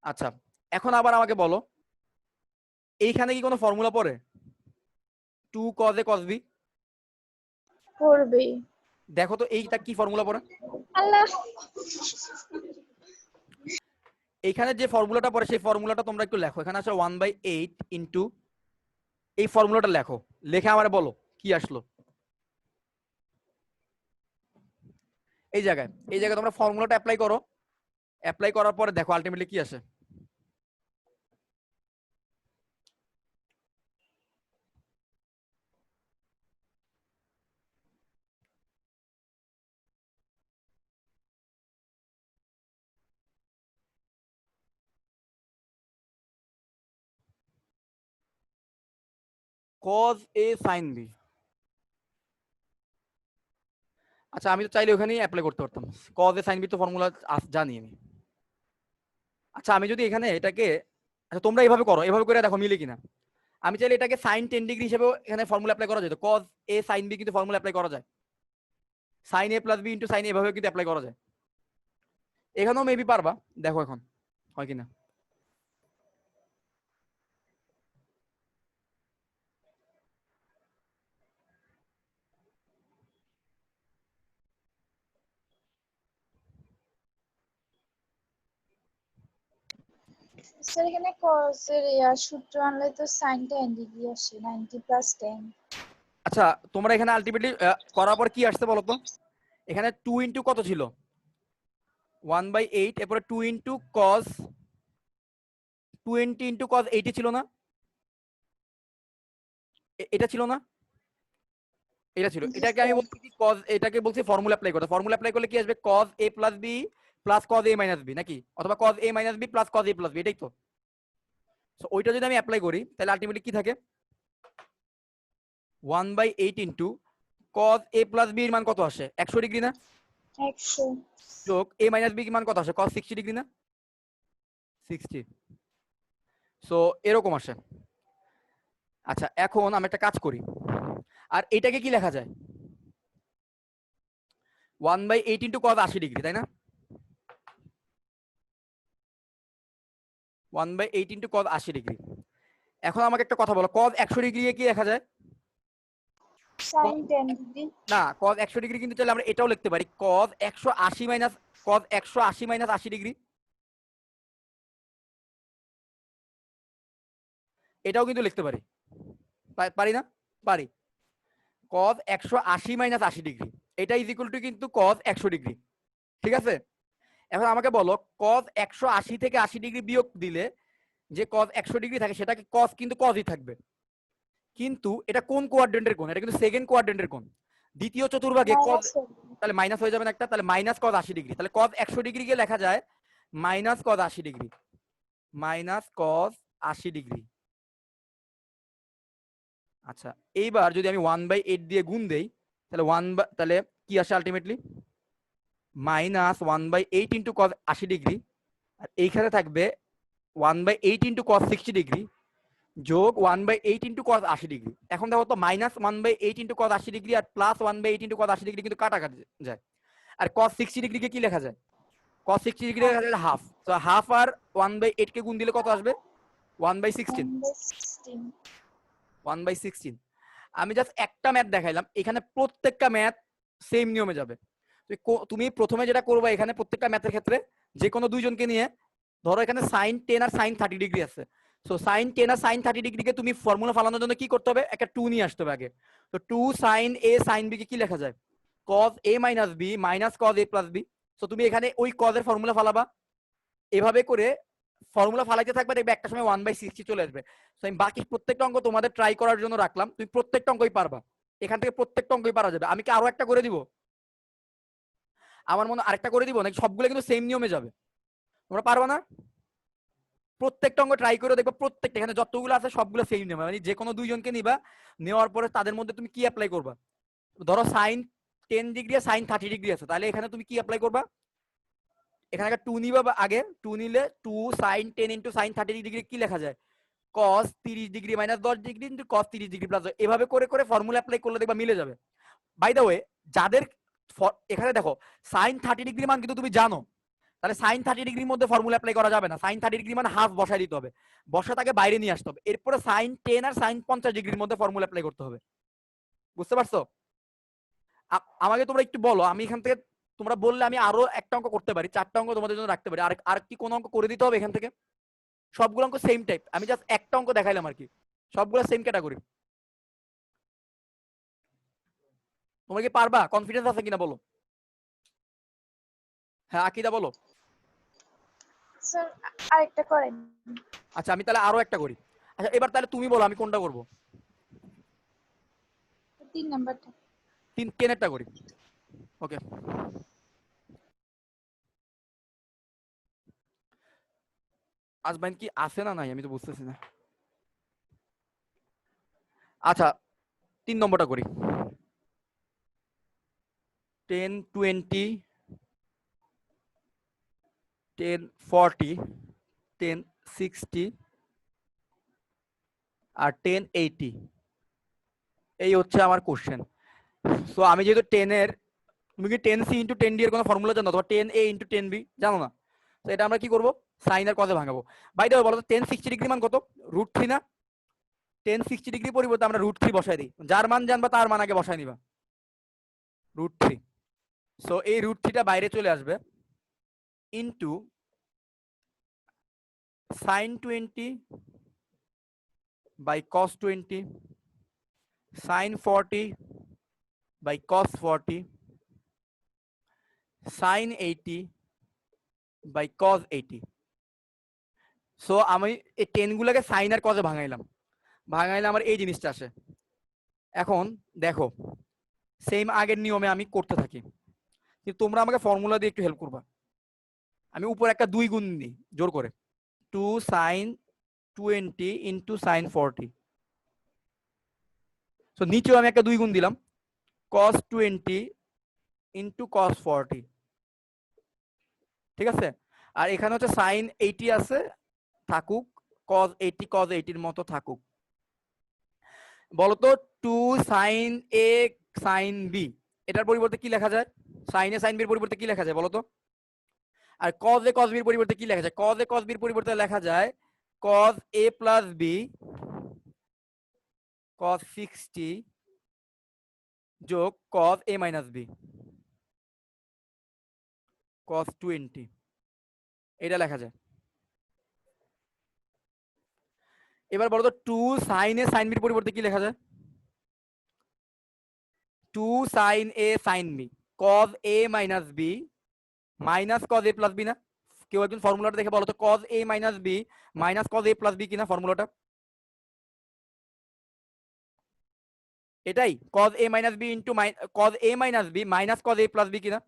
Speaker 1: আচ্ছা, এখন আবার আমাকে বলো, এইখানে কি কোনো ফর্মুলা পড়ে? 2 cos a cos b,
Speaker 3: পড়বে।
Speaker 1: দেখো তো এইটা কি ফর্মুলা পড়ে?
Speaker 3: আল্লাহ,
Speaker 1: এইখানে যে ফর্মুলাটা পড়ে সেই ফর্মুলাটা তোমরা একটু লেখো। এখানে আছে 1/8 ইন্টু, এই ফর্মুলাটা লেখো, লেখে আমারে বলো কি আসলো। এই জায়গায় তোমরা ফর্মুলাটা অ্যাপ্লাই করো, অ্যাপ্লাই করার পরে দেখো আলটিমেটলি কি আসে। cos a sin b, আচ্ছা আমি তো চাইলে ওখানেই অ্যাপ্লাই করতে পারতাম, cos a sin b তো ফর্মুলা জানি আমি। আচ্ছা আমি যদি এখানে এটাকে, আচ্ছা তোমরা এইভাবে করো, এভাবে করে দেখো মিলে কিনা। আমি চাইলে এটাকে sin 10 ডিগ্রি হিসেবেও এখানে ফর্মুলা অ্যাপ্লাই করা যায়, তো cos a sin b কিন্তু ফর্মুলা অ্যাপ্লাই করা যায়, sin a plus b into sin a এভাবে কিন্তু অ্যাপ্লাই করা যায়। এখানেও মেবি পারবা, দেখো এখন হয় কিনা।
Speaker 3: স্যার এখানে cos এর সূত্র আনলে তো sin 10 ডিগ্রি আসে, 90 plus 10।
Speaker 1: আচ্ছা তোমরা এখানে আলটিমেটলি করার পর কি আসছে বলো তো? এখানে 2 ইন্টু কত ছিল? 1/8, এরপরে 2 ইন্টু cos 20 ইন্টু cos 80 ছিল না? এটা ছিল না, এটা ছিল, এটাকে আমি বলছি কি cos, এটাকে বলছি ফর্মুলা অ্যাপ্লাই করতে। ফর্মুলা অ্যাপ্লাই করলে কি আসবে, cos a plus b plus cos a minus b নাকি, অথবা cos a minus b plus cos a plus b, এটাই তো। সো ওইটা যদি আমি অ্যাপ্লাই করি তাহলে আলটিমেটলি কি থাকে, 1/8 into cos a plus b এর মান কত আসে, 100 ডিগ্রি না,
Speaker 3: 100
Speaker 1: যোগ a মাইনাস b এর মান কত আসে, cos 60 ডিগ্রি না, 60। সো এরকম আসে। আচ্ছা এখন আমি একটা কাজ করি, আর এটাকে কি লেখা যায়, 1/8 ইন্টু cos 80 ডিগ্রি, তাই না, 1/8 ইন্টু cos 80 ডিগ্রি। এখন আমাকে একটা কথা বলো, cos 100 ডিগ্রি কি লেখা যায়,
Speaker 3: sin 10 ডিগ্রি।
Speaker 1: না cos 100 ডিগ্রি কিন্তু চাইলে আমরা এটাও লিখতে পারি, cos 180 minus cos 180 minus 80 degree, এটাও কিন্তু লিখতে পারি, পারি না, পারি। cos 180 মাইনাস 80 ডিগ্রি এটা ইজ ইকুয়াল টু কিন্তু cos 100 ডিগ্রি, ঠিক আছে। এখন আমাকে বলো cos 180 থেকে 80 ডিগ্রি বিয়োগ দিলে যে cos 100 ডিগ্রি থাকে সেটাকে cos কিন্তু cosই থাকবে, কিন্তু এটা কোন কোয়াড্রেন্টের কোণ, এটা কিন্তু সেকেন্ড কোয়াড্রেন্টের কোণ, দ্বিতীয় চতুর্ভাগে cos, তাহলে মাইনাস হয়ে যাবে না একটা, তাহলে মাইনাস cos 80 ডিগ্রি, তাহলে cos 100 ডিগ্রি কে লেখা যায় minus cos 80 degree, minus cos 80 degree. আচ্ছা এইবার যদি আমি 1/8 দিয়ে গুণ দেই তাহলে তাহলে কি আসে ultimately, minus 1/8 into cos 80 degree, আর এইখানে থাকবে 1/8 ইন্টু cos 60 ডিগ্রি যোগ 1/8 ইন্টু cos 80 ডিগ্রি। এখন দেখো তো মাইনাস 1/8 ইন্টু cos 80 ডিগ্রি আর প্লাস 1/8 ইন্টু cos 80 ডিগ্রি কিন্তু কাটাকাটি যায়, আর cos 60 ডিগ্রিকে কি লেখা যায়, cos 60 ডিগ্রি লেখা যায় হাফ, তো হাফ আর 1/8 কে গুণ দিলে কত আসবে, 1/16, 1/16। আমি জাস্ট একটা ম্যাথ দেখাইলাম, এখানে প্রত্যেকটা ম্যাথ সেম নিয়মে যাবে। তুমি প্রথমে যেটা করবে এখানে প্রত্যেকটা ম্যাথের ক্ষেত্রে যে কোনো দুইজনকে নিয়ে, ধরো এখানে sin 10 আর sin 30 ডিগ্রি আছে, সো sin 10 আর sin 30 ডিগ্রিকে তুমি ফর্মুলা ফালানোর জন্য কি করতে হবে, একটা 2 নিয়ে আসতে হবে আগে। তো 2 sin a sin b কে কি লেখা যায়, cos a minus b minus cos a plus b। So তুমি এখানে ওই cos এর ফর্মুলা ফালাবা, এভাবে করে ফর্মুলা ফালাইতে থাকবে, দেখবে একটা সময় 1/60 চলে আসবে। তো আমি বাকি প্রত্যেকটা অঙ্ক তোমাদের ট্রাই করার জন্য রাখলাম, তুমি প্রত্যেকটা অঙ্কই পারবা, এখান থেকে প্রত্যেকটা অঙ্কই পারা যাবে। আমি কি আরো একটা করে দিব, আমার মনে আরেকটা করে দিব নাকি, সবগুলো কিন্তু সেম নিয়মে যাবে, তোমরা পারবা না, প্রত্যেকটা অঙ্ক ট্রাই করে দেখবে, প্রত্যেকটা এখানে যতগুলো আছে সবগুলো সেম নিয়মে, মানে যে কোনো দুইজনকে নিবা, নেওয়ার পরে তাদের মধ্যে তুমি কি অ্যাপ্লাই করবা, ধরো sin 10 ডিগ্রি আর sin 30 ডিগ্রি আছে, তাহলে এখানে তুমি কি অ্যাপ্লাই করবা, এখানে একটা 2 নিবা, আগে 2 নিলে 2 sin 10 ইনটু sin 30 ডিগ্রি কি লেখা যায়, cos 30 degree minus 10 degree into cos 30 degree plus, এভাবে করে করে ফর্মুলা অ্যাপ্লাই করলে দেখবা মিলে যাবে। বাই দ্য ওয়ে যাদের এখানে দেখো sin 30 ডিগ্রি মান কিন্তু তুমি জানো, তাহলে sin 30 ডিগ্রির মধ্যে ফর্মুলা অ্যাপ্লাই করা যাবে না, sin 30 ডিগ্রি মানে হাফ বসাই দিতে হবে, বসাটাকে বাইরে নিয়ে আসতে হবে, এরপরে sin 10 আর sin 50 ডিগ্রির মধ্যে ফর্মুলা অ্যাপ্লাই করতে হবে, বুঝতে পারছো। আমাকে তোমরা একটু বলো, আমি এখান থেকে তোমরা বললে আমি আরো একটা অঙ্ক করতে পারি, 4টা অঙ্ক তোমাদের জন্য রাখতে পারি, আর কি কোন অঙ্ক করে দিতে হবে এখান থেকে, সবগুলো অঙ্ক সেম টাইপ, আমি জাস্ট একটা অঙ্ক দেখাইলাম আর কি, সবগুলো সেম ক্যাটাগরি। তোমরা কি পারবা, কনফিডেন্স আছে কিনা বলো, হ্যাঁ আকিদা বলো।
Speaker 3: স্যার আরেকটা করেন।
Speaker 1: আচ্ছা আমি তাহলে আরো একটা করি। আচ্ছা এবার তাহলে তুমি বলো আমি কোনটা করব,
Speaker 3: 3 নাম্বারটা।
Speaker 1: 10 করি, ওকে। আজবাইন কি আছে না নাই আমি তো বুঝতেছি না। আচ্ছা 3 নম্বরটা করি, 10 20 10 40 10 60 আর 10 80, এই হচ্ছে আমার কোশ্চেন। সো আমি যেহেতু 10 এর, তুমি কি 10c ইনটু 10d এর কোনো ফর্মুলা জানো, অথবা 10a ইনটু 10b জানো না, তো এটা আমরা কি করব, সাইন আর কজে ভাঙাবো। বাই দ্য ওয়ে বলো তো 10 60 ডিগ্রি মান কত, √3 না, 10 60 ডিগ্রি পরিবর্তে আমরা √3 বসাই দিই, যার মান জানবা তার মান আগে বসাই নিবা, √3। সো এই √3টা বাইরে চলে আসবে, into sin 20 by cos 20 sin 40 by cos 40 sin 80 by cos 80। So আমি এই 10 গুলাকে সাইন আর কজে ভাঙাইলাম, আমার এই জিনিসটা আসে, এখন দেখো সেম আগের নিয়মে আমি করতে থাকি, কিন্তু তোমরা আমাকে ফর্মুলা দিয়ে একটু হেল্প করবা। আমি উপরে একটা 2 গুণ দিই জোর করে, 2 sin 20 ইন্টু sin 40। সো নিচেও আমি একটা 2 গুণ দিলাম, cos 20 ইন্টু cos 40। ঠিক আছে, আর এখানে হচ্ছে sin 80 আছে, থাকুক, cos 80 cos 80 এর মতো থাকুক। বলতো 2 sin a sin b, এটার পরিবর্তে কি লেখা যায়? sin a sin b এর পরিবর্তে কি লেখা যায় বলতো? আর cos a cos b এর পরিবর্তে কি লেখা যায়? cos a cos b এর পরিবর্তে লেখা যায় cos a plus b cos 60 যোগ cos a minus b cos 20, এটা লেখা যায়। এবার বলতো 2 sin a sin b এর পরিবর্তে কি লেখা যায়? 2 sin a sin b cos a minus b minus cos a plus b না? কেউ একজন ফর্মুলাটা দেখে বলো তো cos a minus b minus cos a plus b কিনা ফর্মুলাটা? এটাই cos a minus b into cos a minus b minus cos a plus b কিনা?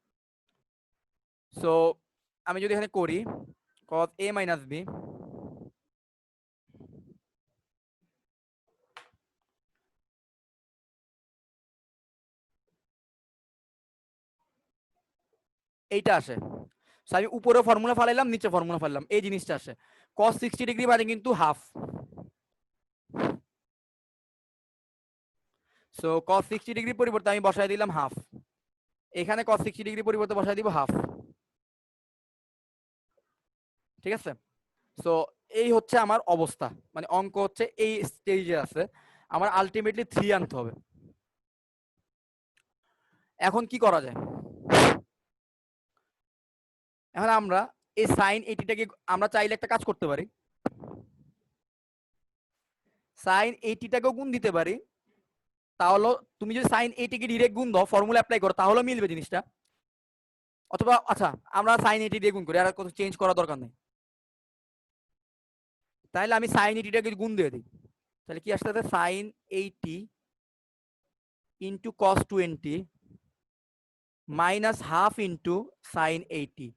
Speaker 1: সো আমি যদি এখানে করি cos a minus b এইটা আসে। সো আমি উপরে ফর্মুলা ফালাইলাম, নিচে ফর্মুলা ফালাইলাম, এই জিনিসটা আসে। cos 60 ডিগ্রি মানে কিন্তু হাফ। সো cos 60 ডিগ্রি পরিবর্তে আমি বসাই দিলাম হাফ, এখানে cos 60 ডিগ্রি পরিবর্তে বসাই দিব হাফ। ঠিক আছে, সো এই হচ্ছে আমার অবস্থা, মানে অঙ্ক হচ্ছে এই স্টেজে আছে, আমার আলটিমেটলি 3 আনতে হবে। এখন কি করা যায়? এখন আমরা এই sin 80টাকে আমরা চাইলে একটা কাজ করতে পারি, sin 80টাকেও গুণ দিতে পারি। তাহলে তুমি যদি sin 80 কে ডিরেক্ট গুণ দাও, ফর্মুলা অ্যাপ্লাই করো, তাহলে মিলবে জিনিসটা। অথবা আচ্ছা আমরা sin 80 দিয়ে গুণ করি, আর কোনো চেঞ্জ করার দরকার নেই। তাহলে আমি sin 80টাকে গুণ দিয়ে দিই, তাহলে কি আসতে sin 80 into cos 20 minus half into sin 80,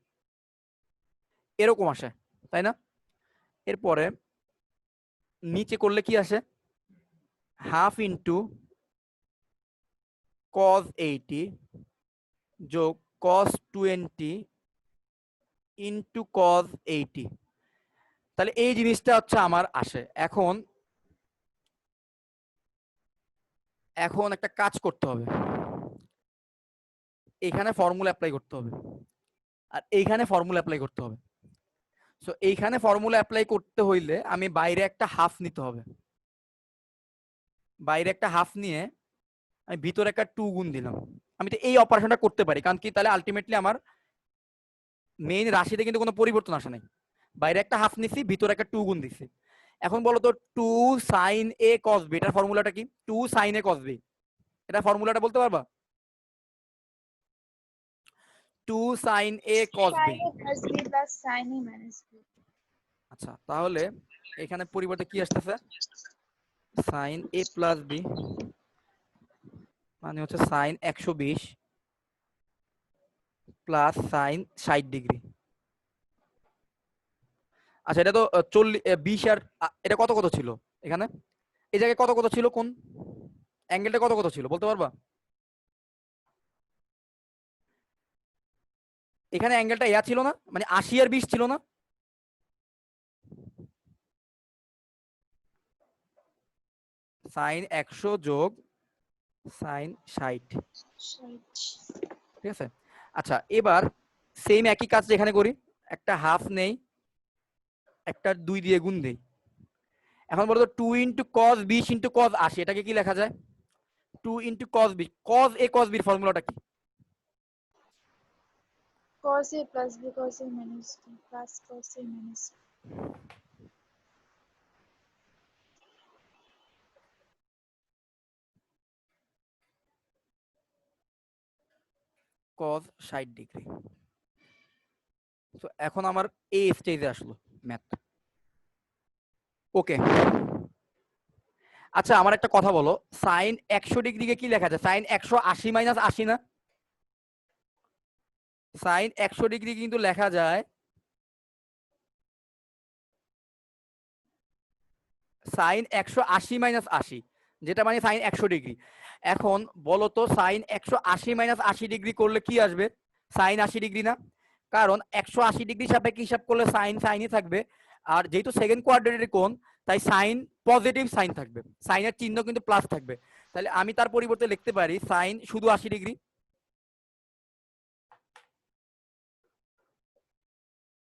Speaker 1: এরকম আসে, তাই না? এরপরে নিচে করলে কি আসে? হাফ ইন্টু cos 80 যোগ cos 20 ইন্টু cos 80। তাহলে এই জিনিসটা হচ্ছে আমার আসে। এখন এখন একটা কাজ করতে হবে, এখানে ফর্মুলা অ্যাপ্লাই করতে হবে, আর এইখানে ফর্মুলা অ্যাপ্লাই করতে হবে। সো এইখানে ফর্মুলা অ্যাপ্লাই করতে হইলে আমি বাইরে একটা হাফ নিতে হবে, বাইরে একটা হাফ নিয়ে আমি ভিতরে একটা 2 গুণ দিলাম। আমি তো এই অপারেশনটা করতে পারি, কারণ কি তাহলে আলটিমেটলি আমার মেইন রাশিতে কিন্তু কোনো পরিবর্তন আসে নাই। বাইরে একটা হাফ নিছি, ভিতরে একটা 2 গুণ দিছি। এখন বলো তো 2 sin a cos b, এটার ফর্মুলাটা কি? 2 sin a cos b, এটা ফর্মুলাটা বলতে পারবা? 2 sin a cos b।
Speaker 3: sin a plus b plus sin a minus b।
Speaker 1: আচ্ছা তাহলে এখানে পরিবর্তে কি আসতেছে? sin a plus b মানে হচ্ছে sin 120 প্লাস sin 60 ডিগ্রি। আচ্ছা এটা তো 40 20 আর এটা কত কত ছিল এখানে? এই জায়গায় কত কত ছিল? কোন অ্যাঙ্গেলটা কত কত ছিল বলতে পারবা? এখানে অ্যাঙ্গেলটা ইয়া ছিল না, মানে 80 আর 20 ছিল না? sin 100 যোগ sin 60, ঠিক আছে? আচ্ছা এবার সেম একই কাজ যেখানে করি, একটা হাফ নেই, একটা 2 দিয়ে গুণ দেই। এখন বলো তো 2 ইন্টু cos 20 ইন্টু cos 80, এটাকে কি লেখা যায়? 2 into cos 20, cos a cos b এর ফর্মুলাটা কি?
Speaker 3: cos a plus b cos a minus b plus cos a minus b।
Speaker 1: cos 60 degree. তো এখন আমার এই স্টেজে আসলো ম্যাথ। ওকে, আচ্ছা আমার একটা কথা বলো, সাইন 100 ডিগ্রিকে কি লেখা যায়? সাইন 180 মাইনাস 80 না? সাইন 100 ডিগ্রি কিন্তু লেখা যায় সাইন 180 মাইনাস 80, যেটা মানে সাইন 100 ডিগ্রি। এখন বলো তো সাইন 180 মাইনাস 80 ডিগ্রি করলে কি আসবে? সাইন 80 ডিগ্রি না? কারণ 180 ডিগ্রি সাপেক্ষে হিসাব করলে সাইন সাইনই থাকবে, আর যেহেতু সেকেন্ড কোয়াড্রেন্টের কোণ তাই সাইন পজিটিভ সাইন থাকবে, সাইনের চিহ্ন কিন্তু প্লাস থাকবে। তাহলে আমি তার পরিবর্তে লিখতে পারি সাইন শুধু 80 ডিগ্রি,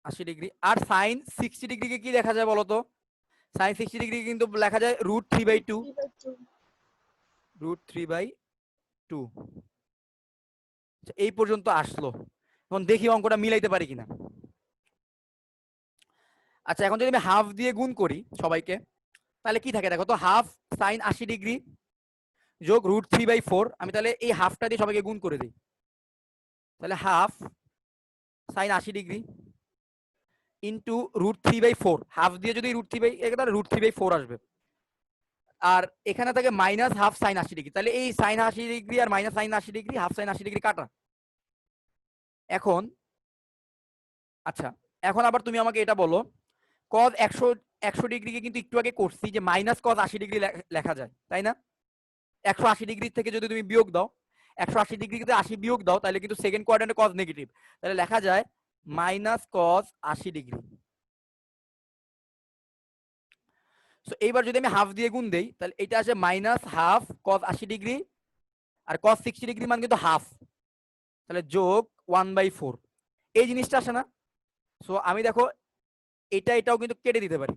Speaker 1: 80 ডিগ্রি। আর সাইন 60 ডিগ্রিকে কি লেখা যায় বলো তো? সাইন 60 ডিগ্রি কিন্তু লেখা যায় √3/2,
Speaker 3: 3/2
Speaker 1: √3/2। এই পর্যন্ত আসলো। এখন দেখি অঙ্কটা মিলাইতে পারি কিনা। আচ্ছা এখন যদি আমি হাফ দিয়ে গুণ করি সবাইকে, তাহলে কি থাকে দেখো তো, হাফ সাইন 80 ডিগ্রি যোগ √3/4, আমি তাহলে এই হাফটা দিয়ে সবাইকে গুণ করে দিই। তাহলে half sine 80 degree into √3/4, half দিয়ে যদি √3/4 আসবে। আর এখানে থাকে মাইনাস হাফ সাইন 80 ডিগ্রি, তাহলে এই সাইন 80 ডিগ্রি আর minus sine 80 degree, half sine 80 degree কাটা। এখন আচ্ছা এখন আবার তুমি আমাকে এটা বলো, কজ 100 ডিগ্রিকে কিন্তু একটু আগে করছি যে মাইনাস কজ 80 ডিগ্রি লেখা যায়, তাই না? 180 ডিগ্রি থেকে যদি তুমি বিয়োগ দাও, 180 ডিগ্রিতে 80 বিয়োগ দাও, তাহলে কিন্তু সেকেন্ড কোয়াড্রেন্টে কজ নেগেটিভ, তাহলে লেখা যায় মাইনাস কজ 80 ডিগ্রি। সো এইবার যদি আমি হাফ দিয়ে গুণ দেই, তাহলে এটা আসে মাইনাস হাফ কজ 80 ডিগ্রি, আর কজ 60 ডিগ্রি মান কিন্তু হাফ, তাহলে যোগ 1/4, এই জিনিসটা আসে না? সো আমি দেখো এটাও কিন্তু কেটে দিতে পারি।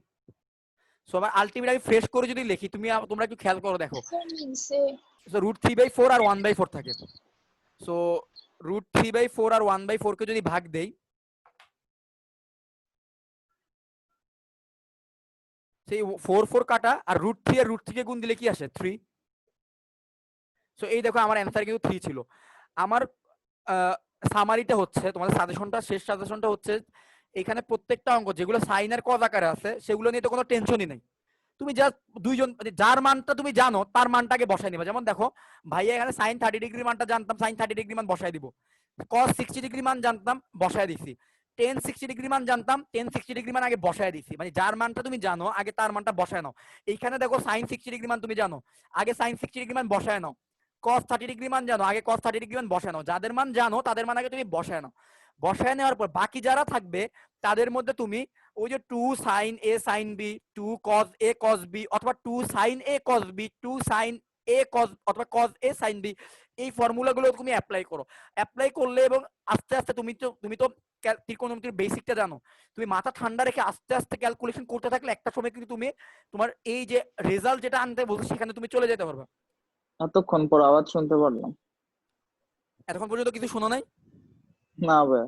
Speaker 1: সো আমার আলটিমেট আমি ফ্রেশ করে যদি লিখি, তোমরা একটু খেয়াল করো দেখো,
Speaker 3: স্যার মিলছে।
Speaker 1: সো √3/4 আর 1/4 থাকে। সো √3/4 আর 1/4 কে যদি ভাগ দেই, সেই 4 কাটা, আর √3 আর √3 কে গুণ দিলে কি আসে? 3। সো এই দেখো আমার অ্যান্সার কিন্তু 3 ছিল। আমার সামারিটা হচ্ছে, তোমাদের সাজেশনটা, শেষ সাজেশনটা হচ্ছে, এখানে প্রত্যেকটা অঙ্ক যেগুলো সাইন আর কজ আকারে আছে সেগুলো নিয়ে তো কোনো টেনশনই নেই। তুমি জাস্ট দুইজন যার মানটা তুমি জানো তার মানটাকে বসাই নিবা। যেমন দেখো ভাইয়া এখানে সাইন 30 ডিগ্রি মানটা জানতাম, সাইন 30 ডিগ্রি মান বসাই দিব। কস 60 ডিগ্রি মান জানতাম, বসায় দিছি। টেন 60 ডিগ্রি মান জানতাম, টেন 60 ডিগ্রি মান আগে বসায় দিছি। মানে যার মানটা তুমি জানো আগে তার মানটা বসায় নাও। এইখানে দেখো সাইন 60 ডিগ্রি মান তুমি জানো, আগে সাইন 60 ডিগ্রি মান বসায় নাও। কস 30 ডিগ্রি মান জানো, আগে কস 30 ডিগ্রি মান বসায় নাও। যাদের মান জানো তাদের মান আগে তুমি বসায় নাও। বসায় নেওয়ার পর বাকি যারা থাকবে তাদের মধ্যে তুমি ওই যে 2 sine A sine B, 2 cos A cos B, অথবা 2 sine A cos B, 2 sine A cos, অথবা কজ এ সাইন বি, এই ফর্মুলাগুলো তুমি অ্যাপ্লাই করো। অ্যাপ্লাই করলে এবং আস্তে আস্তে তুমি তো ত্রিকোণমিতির বেসিকটা জানো, তুমি মাথা ঠান্ডা রেখে আস্তে আস্তে ক্যালকুলেশন করতে থাকলে একটা সময় কিন্তু তুমি তোমার এই যে রেজাল্ট যেটা আনতে বলছো সেখানে তুমি চলে যেতে পারবে।
Speaker 2: এতক্ষণ পর আওয়াজ শুনতে পারলাম।
Speaker 1: এতক্ষণ পর্যন্ত কিছু শোনো নাই?
Speaker 2: না ভাই,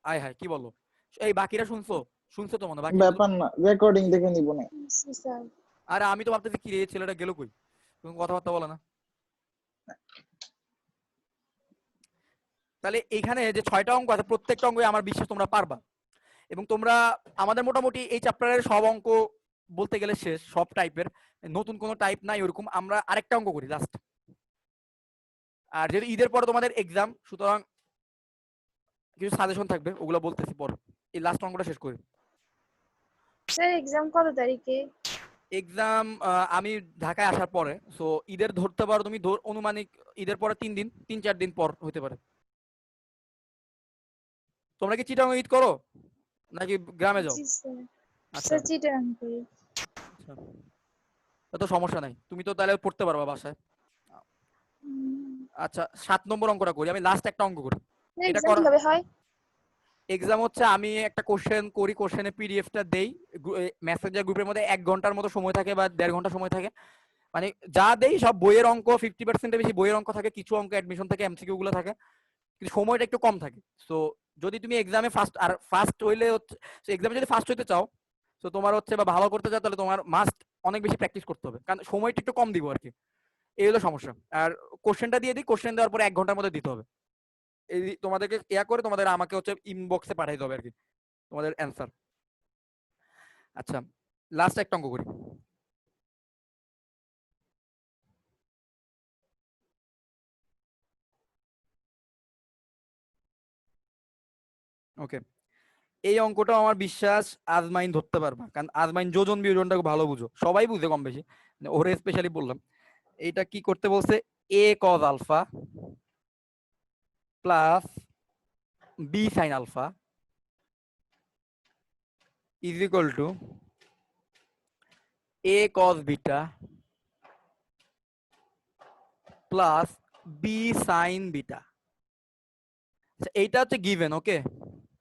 Speaker 1: আয় হায় কি বলো, এই বাকিরা শুনছো? শুনছো তো মনে বাকি?
Speaker 2: ব্যাপার না, রেকর্ডিং দেখে নিব না।
Speaker 3: মিলছে স্যার।
Speaker 1: আরে আমি তো ভাবতেছি কি রে ছেলেটা গেল কই, তুমি কথাবার্তা বলে না। তাহলে এখানে যে 6টা অঙ্ক আছে প্রত্যেকটা অঙ্কই আমার বিশ্বাস তোমরা পারবা। এবং তোমরা আমাদের মোটামুটি এই চ্যাপ্টারের সব অঙ্ক বলতে গেলে শেষ, সব টাইপের, নতুন কোনো টাইপ নাই ওরকম। আমরা আরেকটা অঙ্ক করি লাস্ট, আর যেহেতু ঈদের পরে তোমাদের এক্সাম, সুতরাং কিছু সাজেশন থাকবে ওগুলো বলতেছি পর। এই লাস্ট অঙ্কটা শেষ করি।
Speaker 3: স্যার এক্সাম কত তারিখে?
Speaker 1: এক্সাম আমি ঢাকায় আসার পরে, সো ঈদের ধরতে পারো তুমি, অনুমানিক ঈদের পরে 3-4 দিন পর হতে পারে। তোমরা কি চিটাগাং ঈদ করো নাকি গ্রামে যাও?
Speaker 3: জি স্যার।
Speaker 1: আচ্ছা
Speaker 3: স্যার চিটাগাং করি।
Speaker 1: আচ্ছা, তো সমস্যা নাই, তুমি তো তাহলে পড়তে পারবা বাসায়। আচ্ছা 7 নম্বর অঙ্কটা করি, আমি লাস্ট একটা অঙ্ক করি। এটা
Speaker 3: এক্সাম কিভাবে হয়?
Speaker 1: এক্সাম হচ্ছে আমি একটা কোশ্চেন করি, কোশ্চেনের পিডিএফটা দেই, মেসেঞ্জার গ্রুপের মধ্যে 1 ঘন্টার মতো সময় থাকে বা 1.5 ঘন্টা সময় থাকে। মানে যা দেই সব বইয়ের অঙ্ক, 50% বেশি বইয়ের অঙ্ক থাকে, কিছু অঙ্ক অ্যাডমিশন থেকে এমসিকিউ গুলো থাকে, কিন্তু সময়টা একটু কম থাকে। সো যদি তুমি এক্সামে ফার্স্ট হইলে হচ্ছে, এক্সামে যদি ফার্স্ট হইতে চাও, তো তোমার হচ্ছে বা ভালো করতে চাও, তাহলে তোমার মাস্ট অনেক বেশি প্র্যাকটিস করতে হবে, কারণ সময়টা একটু কম দিব আর কি, এই হলো সমস্যা। আর কোশ্চেনটা দিয়ে দিই, কোশ্চেন দেওয়ার পরে 1 ঘন্টার মধ্যে দিতে হবে। এই তোমাদেরকে করে তোমাদের আমাকে হচ্ছে ইনবক্সে পাঠাই দেবে আর কি তোমাদের অ্যান্সার। আচ্ছা লাস্ট একটা অঙ্ক করি। ওকে, এই অঙ্কটা আমার বিশ্বাস আজমাইন ধরতে পারবা, কারণ আজমাইন যোজন বিয়োজনটাকে ভালো বুঝো, সবাই বুঝে কম বেশি, ওরে স্পেশালি বললাম। এইটা কি করতে বলছে, a cos alpha plus b sine alpha is equal to a cos beta plus b sine beta. এইটা হচ্ছে গিভেন, ওকে,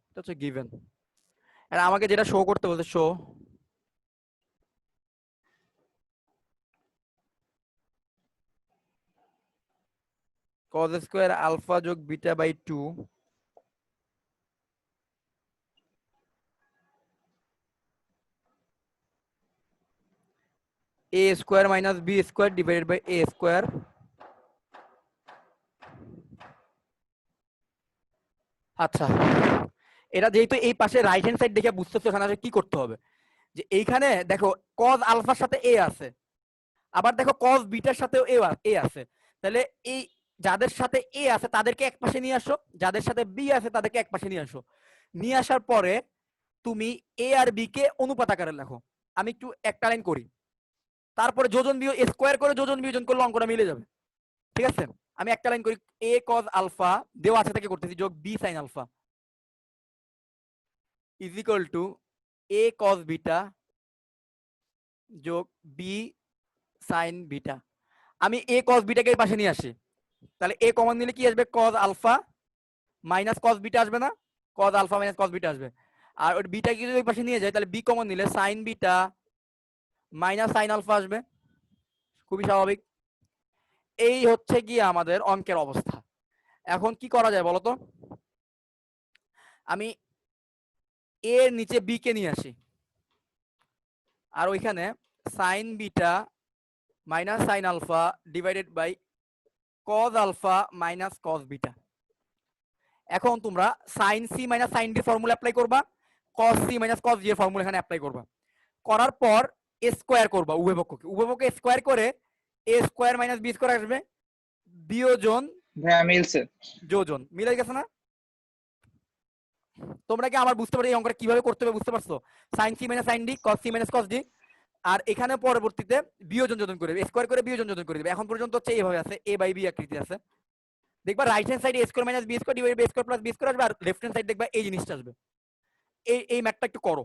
Speaker 1: এটা হচ্ছে গিভেন। আর আমাকে যেটা শো করতে বলছে, শো cos স্কয়ার আলফা যোগ beta by 2 a square minus B square divided by a square. আচ্ছা, এটা যেহেতু এই পাশে রাইট হ্যান্ড সাইড দেখে বুঝতেছো এখানে আসলে কি করতে হবে, যে এইখানে দেখো cos আলফার সাথে a আছে, আবার দেখো cos বিটার সাথেও a আছে, তাহলে এই যাদের সাথে a আছে তাদেরকে এক পাশে নিয়ে আসো, যাদের সাথে b আছে তাদেরকে এক পাশে নিয়ে আসো। নিয়ে আসার পরে তুমি a আর b কে অনুপাত আকারে লেখো। আমি একটু একটা লাইন করি, তারপরে যোজন বিয়োজন স্কয়ার করে যোজন বিয়োজন করলে অঙ্কটা মিলে যাবে, ঠিক আছে? আমি একটা লাইন করি, a cos আলফা দেওয়া আছে থেকে করতেছি যোগ b sin alpha is equal to a cos beta যোগ b sin বিটা। আমি a cos বিটাকে এই পাশে নিয়ে আসি, তাহলে a কমন নিলে কি আসবে, cos alpha minus cos beta আসবে না, cos alpha minus cos beta আসবে। আর ওই বিটা কি যদি ওই পাশে নিয়ে যায় তাহলে b কমন নিলে sin beta minus sin alpha আসবে, খুবই স্বাভাবিক। এই হচ্ছে কি আমাদের অঙ্কের অবস্থা। এখন কি করা যায় বলতো, আমি a এর নিচে b কে নিয়ে আসি, আর ওইখানে sin beta minus sin alpha divided by cos alpha minus cos beta. এখন তোমরা sin c minus sin d formula apply করবা, cos c minus cos d এর ফর্মুলা এখানে অ্যাপ্লাই করবা, করার পর স্কয়ার করবা উভয় পক্ষকে স্কয়ার করে a square minus b square আসবে, বিয়োজন
Speaker 2: হ্যাঁ মিলছে।
Speaker 1: যোজন, মিলে গেছে না? তোমরা কি আমার বুঝতে পারো এই অঙ্কটা কিভাবে করতে হবে, বুঝতে পারছো? sin c minus sin d cos c minus cos d, আর এখানে পরবর্তীতে বিয়োজন যোজন করে দেবে, স্কয়ার করে বিয়োজন যোজন করে দেবে। এখন পর্যন্ত হচ্ছে এইভাবে আছে, a বাই b আকৃতি আছে। দেখবা রাইট হ্যান্ড সাইডে a square minus b square divided by a square plus b square আসবে, আর লেফট হ্যান্ড সাইড দেখবা এই জিনিসটা আসবে। এই ম্যাথটা একটু করো,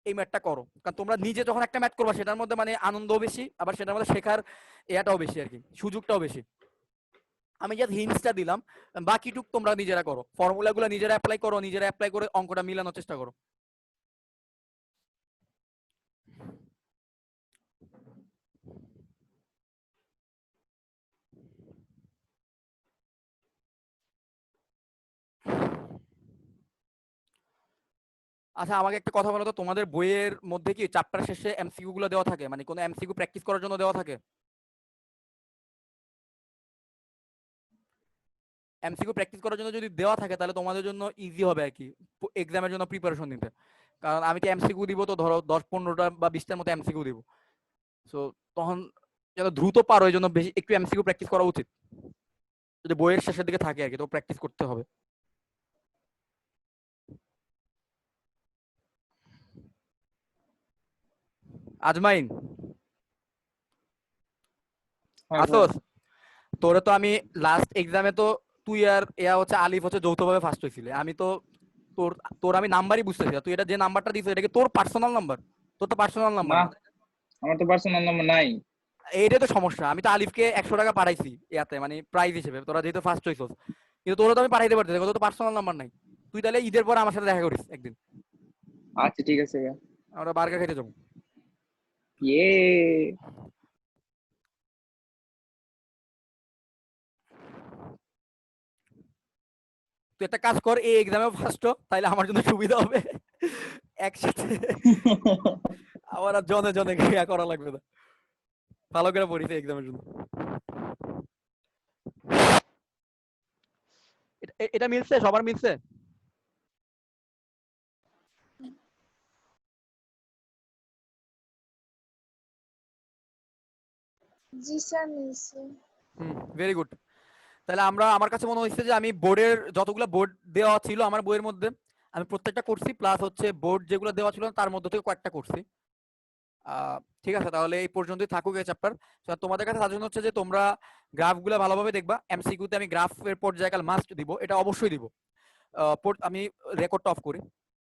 Speaker 1: এই ম্যাথটা করো, কারণ তোমরা নিজে যখন একটা ম্যাথ করবা সেটার মধ্যে মানে আনন্দও বেশি, আবার সেটার মধ্যে শেখার এটাও বেশি আর কি, সুযোগটাও বেশি। আমি জাস্ট হিন্টসটা দিলাম, বাকিটুক তোমরা নিজেরা করো, ফর্মুলাগুলো নিজেরা অ্যাপ্লাই করো, নিজেরা অ্যাপ্লাই করে অঙ্কটা মিলানোর চেষ্টা করো। আচ্ছা, আমাকে একটা কথা বলো তো, তোমাদের বইয়ের মধ্যে কি চ্যাপ্টার শেষে এমসিকিউ গুলো দেওয়া থাকে, মানে কোনো এমসিকিউ প্র্যাকটিস করার জন্য দেওয়া থাকে? এমসিকিউ প্র্যাকটিস করার জন্য যদি দেওয়া থাকে তাহলে তোমাদের জন্য ইজি হবে আর কি এক্সামের জন্য প্রিপারেশন নিতে, কারণ আমি তো এমসিকিউ দিব, তো ধরো 10-15টা বা 20টার মতো এমসিকিউ দিব, সো তখন যেন দ্রুত পারো এই জন্য বেশি একটু এমসিকিউ প্র্যাকটিস করা উচিত, যদি বইয়ের শেষের দিকে থাকে আর কি, তো প্র্যাকটিস করতে হবে। আজমাইন আসোস, তোরে তো আমি লাস্ট এক্সামে তো তুই আর হচ্ছে আলিফ হচ্ছে যৌথভাবে ফার্স্ট হয়েছিলে, আমি তো তোর তোর আমি নাম্বারই বুঝতেছি না, তুই এটা যে নাম্বারটা দিছিস এটা কি তোর পার্সোনাল নাম্বার? তোর তো পার্সোনাল নাম্বার
Speaker 2: না,
Speaker 1: না।
Speaker 2: আমার তো পার্সোনাল নাম্বার নাই।
Speaker 1: এইটাই তো সমস্যা, আমি তো আলিফকে 100 টাকা পাঠাইছি ইয়াতে মানে প্রাইজ হিসেবে, তোরা যেহেতু ফার্স্ট হইছস, কিন্তু তোরা তো আমি পাঠাইতে পারতেছি, তোর তো পার্সোনাল নাম্বার নাই। তুই তাহলে ঈদের পর আমার সাথে দেখা করিস একদিন,
Speaker 2: আচ্ছা ঠিক আছে ভাইয়া।
Speaker 1: আমরা বার্গার খেতে যাবো।
Speaker 2: ইয়ে।
Speaker 1: তুই একটা কাজ কর, এই এক্সামেও ফার্স্ট হ, তাইলে আমার জন্য সুবিধা হবে, একসাথে আমার আর জনে জনে ক্রিয়া করা লাগবে না, ভালো করে পড়িস এক্সামের জন্য। এটা মিলছে, সবার মিলছে?
Speaker 3: জি স্যার মিলছে।
Speaker 1: Very good. তাহলে আমরা, আমার কাছে মনে হচ্ছে যে আমি বোর্ডের যতগুলো বোর্ড দেওয়া ছিল আমার বইয়ের মধ্যে, আমি প্রত্যেকটা করছি, প্লাস হচ্ছে বোর্ড যেগুলো দেওয়া ছিল তার মধ্যে থেকে কয়েকটা করছি। ঠিক আছে, তাহলে এই পর্যন্তই থাকুক এই চ্যাপ্টার। তোমাদের কাছে সাজেশন হচ্ছে যে তোমরা গ্রাফগুলো ভালোভাবে দেখবা। এমসিকিউতে আমি গ্রাফের পর্যায়কাল মাস্ট দিব, এটা অবশ্যই দিব। আমি রেকর্ডটা অফ করি।